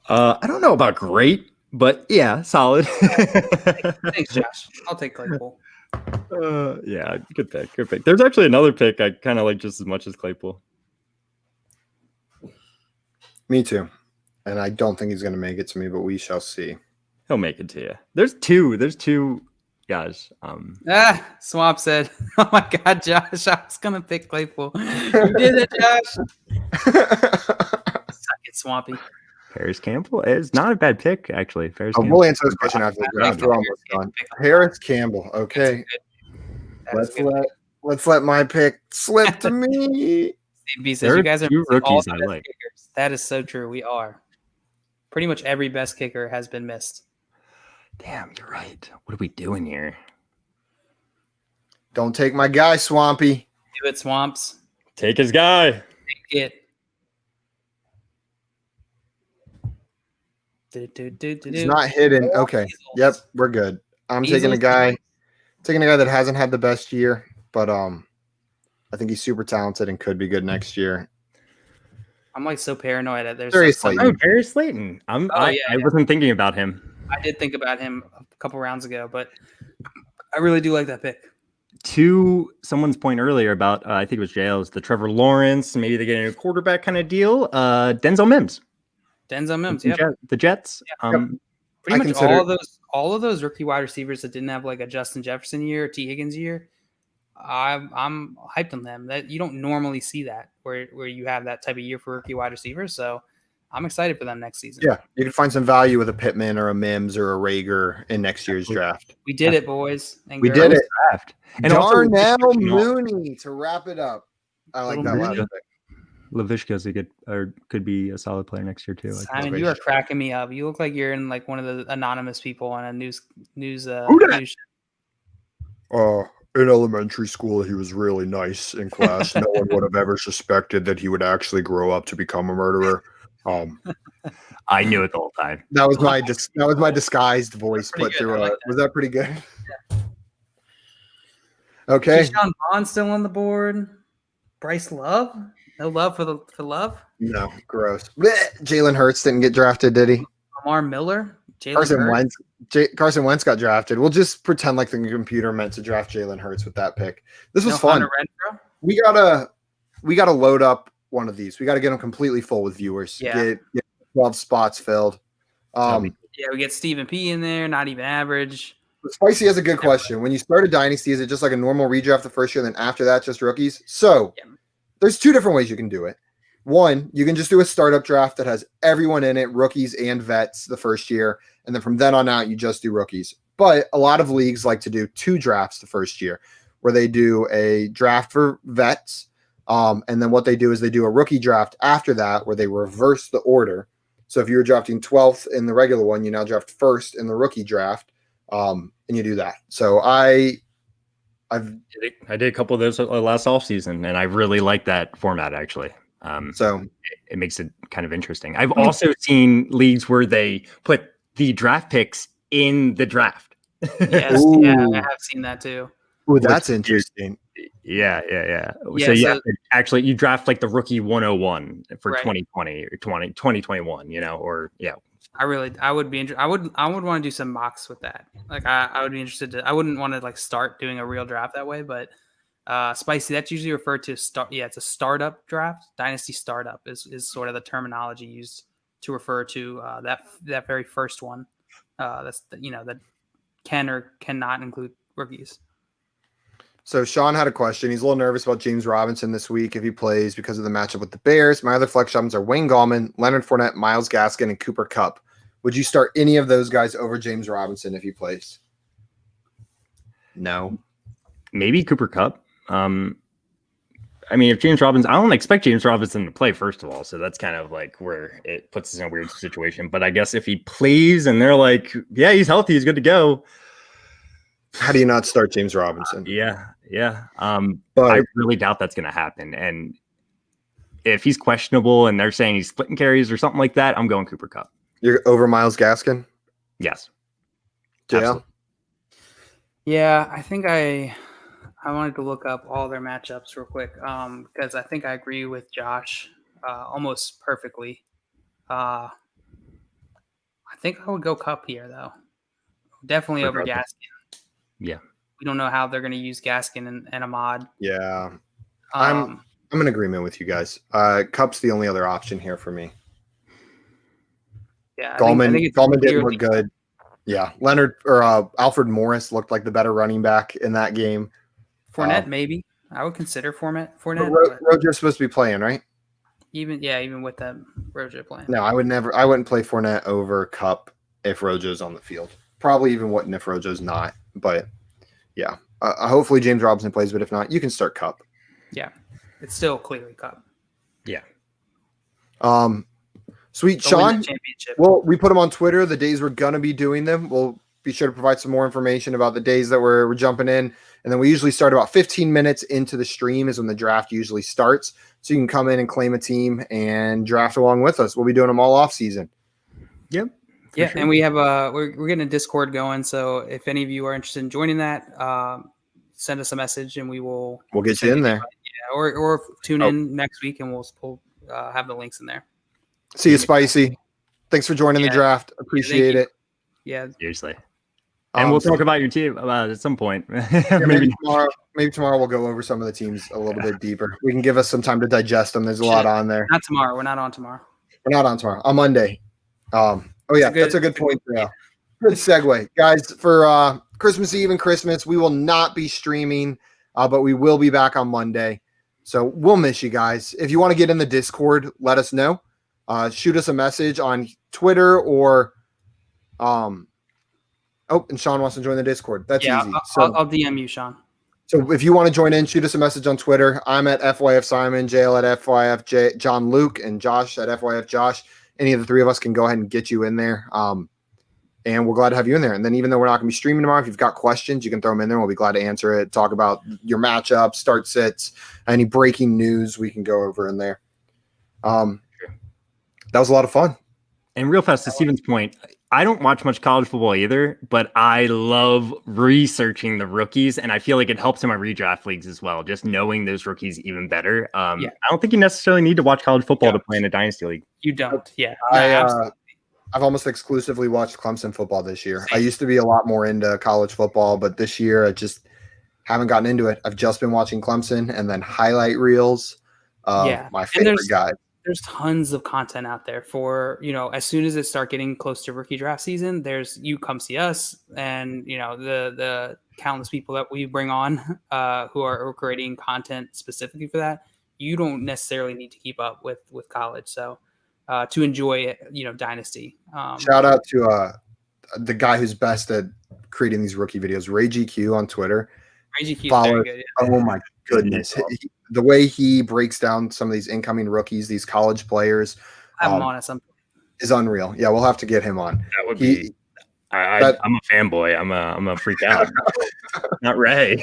I don't know about great, but yeah, solid. Thanks, Josh. I'll take Claypool. Yeah, good pick. Good pick. There's actually another pick I kind of like just as much as Claypool. Me too. And I don't think he's going to make it to me, but we shall see. He'll make it to you. There's two guys. Swamp said, "Oh my God, Josh! I was gonna pick Claypool. You did it, Josh. Suck it, Swampy." Paris Campbell is not a bad pick, actually. Paris Oh, Campbell. we'll answer this question after the draft. We're almost done. Harris Campbell. Okay. Let's let my pick slip to me. B says There you are guys are two missing all rookies the I best like. kickers. That is so true. We are. Pretty much every best kicker has been missed. Damn, you're right. What are we doing here? Don't take my guy, Swampy. Do it, Swamps. Take his guy. Take it. He's not hidden. Okay. Yep, we're good. I'm taking a guy that hasn't had the best year, but I think he's super talented and could be good next year. I'm like so paranoid that there's Darius some- Slayton. Oh, Darius Slayton. I wasn't thinking about him. I did think about him a couple rounds ago, but I really do like that pick. To someone's point earlier about, I think it was Jails, the Trevor Lawrence, maybe they get a quarterback kind of deal. Denzel Mims. Denzel Mims, yeah. The Jets. Pretty I much consider- all of those rookie wide receivers that didn't have like a Justin Jefferson year or T Higgins year. I'm hyped on them. That you don't normally see that where you have that type of year for rookie wide receivers. So I'm excited for them next season. Yeah, you can find some value with a Pittman or a Mims or a Rager in next year's draft. We did it, boys. And We girls. did it. Draft. And also, Darnell Lavishka Mooney to wrap it up. I like that last pick. Lavishka's a good, or could be a solid player next year too. Simon, you are cracking me up. You look like you're in like one of the anonymous people on a news. news In elementary school, he was really nice in class. No one would have ever suspected that he would actually grow up to become a murderer. I knew it the whole time. That was my disguised voice pretty put good. through I like a. that. Was that pretty good? Okay. Keyshawn Vaughn still on the board. Bryce Love. No love for Love. No, gross. Blech. Jalen Hurts didn't get drafted, did he? Lamar Miller. Jalen Carson Hurts. Wentz. Carson Wentz got drafted. We'll just pretend like the computer meant to draft Jalen Hurts with that pick. This was fun. Hunter Renfrow? We gotta load up one of these. We gotta get them completely full with viewers. Yeah. Get 12 spots filled. Yeah, we get Stephen P in there. Not even average. Spicy has a good question. When you start a dynasty, is it just like a normal redraft the first year, and then after that, just rookies? So there's 2 different ways you can do it. One, you can just do a startup draft that has everyone in it, rookies and vets, the first year. And then from then on out, you just do rookies. But a lot of leagues like to do 2 drafts the first year, where they do a draft for vets. And then what they do is they do a rookie draft after that, where they reverse the order. So if you were drafting 12th in the regular one, you now draft first in the rookie draft. And you do that. So I did a couple of those last offseason, and I really like that format actually. So it makes it kind of interesting. I've also seen leagues where they put the draft picks in the draft. Yes, Ooh. yeah, I have seen that too. ooh, that's interesting. Yeah. Yeah, So you so- have to actually you draft like the rookie 101 for Right. 2020 or 2021, or yeah. I would be interested. I would want to do some mocks with that. Like I would be interested to. I wouldn't want to like start doing a real draft that way, but Spicy, that's usually referred to start. Yeah, it's a startup draft. Dynasty startup is sort of the terminology used to refer to that very first one. That's that can or cannot include rookies. So Sean had a question. He's a little nervous about James Robinson this week if he plays because of the matchup with the Bears. My other flex options are Wayne Gallman, Leonard Fournette, Myles Gaskin, and Cooper Kupp. Would you start any of those guys over James Robinson if he plays? No. Maybe Cooper Kupp. I mean, if James Robinson, I don't expect James Robinson to play, first of all. So that's kind of like where it puts us in a weird situation. But I guess if he plays and they're like, yeah, he's healthy, he's good to go. How do you not start James Robinson? Yeah. But I really doubt that's going to happen. And if he's questionable and they're saying he's splitting carries or something like that, I'm going Cooper Kupp. you're over Miles Gaskin? Yes. Yeah. Absolutely. Yeah, I think I wanted to look up all their matchups real quick because I think I agree with Josh almost perfectly. I think I would go Cup here, though. Definitely over Gaskin. Yeah. We don't know how they're going to use Gaskin and Ahmad. Yeah. I'm in agreement with you guys. Cup's the only other option here for me. Yeah, Gallman it's didn't clearly look good. Yeah. Leonard or Alfred Morris looked like the better running back in that game. Fournette, maybe. I would consider Fournette. Rojo's supposed to be playing, right? Even with that Rojo playing. No, I wouldn't play Fournette over Cup if Rojo's on the field. Probably even wouldn't if Rojo's not. But yeah, hopefully James Robinson plays. But if not, you can start Cup. Yeah, it's still clearly Cup. Yeah. Sweet They'll win Sean. the championship. Well, we put them on Twitter. The days we're gonna be doing them. We'll be sure to provide some more information about the days that we're jumping in. And then we usually start about 15 minutes into the stream is when the draft usually starts. So you can come in and claim a team and draft along with us. We'll be doing them all off season. Yep. Yeah, sure. and we have we're getting a Discord going. So if any of you are interested in joining that, send us a message and we'll get you in there. Yeah, or tune in next week and we'll have the links in there. See you, Spicy. Thanks for joining the draft. Appreciate it. Yeah. Seriously. And we'll talk about your team at some point. Maybe tomorrow we'll go over some of the teams a little bit deeper. We can give us some time to digest them. There's a lot on there. Not tomorrow. We're not on tomorrow. We're not on tomorrow. On Monday. That's a good point. Yeah. Good segue. Guys, for Christmas Eve and Christmas, we will not be streaming, but we will be back on Monday. So we'll miss you guys. If you want to get in the Discord, let us know. Shoot us a message on Twitter or and Sean wants to join the Discord. That's easy. I'll DM you, Sean. So if you want to join in, shoot us a message on Twitter. I'm at FYF Simon, JL at FYF John Luke, and Josh at FYF Josh. Any of the three of us can go ahead and get you in there. And we're glad to have you in there. And then even though we're not going to be streaming tomorrow, if you've got questions, you can throw them in there. We'll be glad to answer it, talk about your matchups, start sits, any breaking news we can go over in there. That was a lot of fun. And real fast, to Steven's point, I don't watch much college football either, but I love researching the rookies, and I feel like it helps in my redraft leagues as well, just knowing those rookies even better. I don't think you necessarily need to watch college football to play in a dynasty league. You don't, yeah. I've almost exclusively watched Clemson football this year. I used to be a lot more into college football, but this year I just haven't gotten into it. I've just been watching Clemson and then highlight reels of my favorite guys. There's tons of content out there for, as soon as it start getting close to rookie draft season, you come see us and, the countless people that we bring on who are creating content specifically for that. You don't necessarily need to keep up with college. So to enjoy, dynasty. Shout out to the guy who's best at creating these rookie videos, Ray GQ on Twitter. Ray GQ is very good. Yeah. Oh my goodness. The way he breaks down some of these incoming rookies, these college players, have him on at some point. Is unreal. Yeah, we'll have to get him on. That would be. I'm a fanboy. I'm a freak out. Not Ray.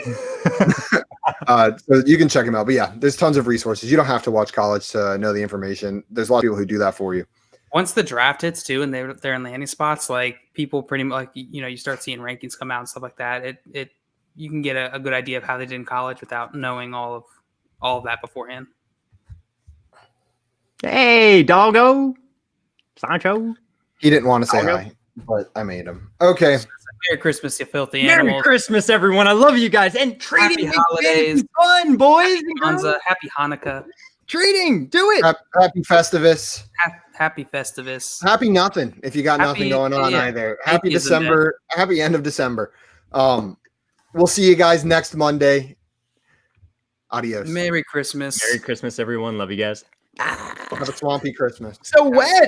So you can check him out. But yeah, there's tons of resources. You don't have to watch college to know the information. There's a lot of people who do that for you. Once the draft hits too, and they're in landing spots, like people pretty much you start seeing rankings come out and stuff like that. You can get a good idea of how they did in college without knowing all of that beforehand. Hey, doggo. Sancho. He didn't want to say hi, but I made him. Okay. Merry Christmas, you filthy animals. Merry Christmas, everyone. I love you guys. And trading happy holidays. Fun, boys. Happy Hanukkah. Trading. Do it. Happy Festivus. Happy Festivus. Happy nothing if you got nothing going on either. Happy December. Happy end of December. We'll see you guys next Monday. Adios. Merry Christmas. Merry Christmas, everyone. Love you guys. Have a swampy Christmas. So wet.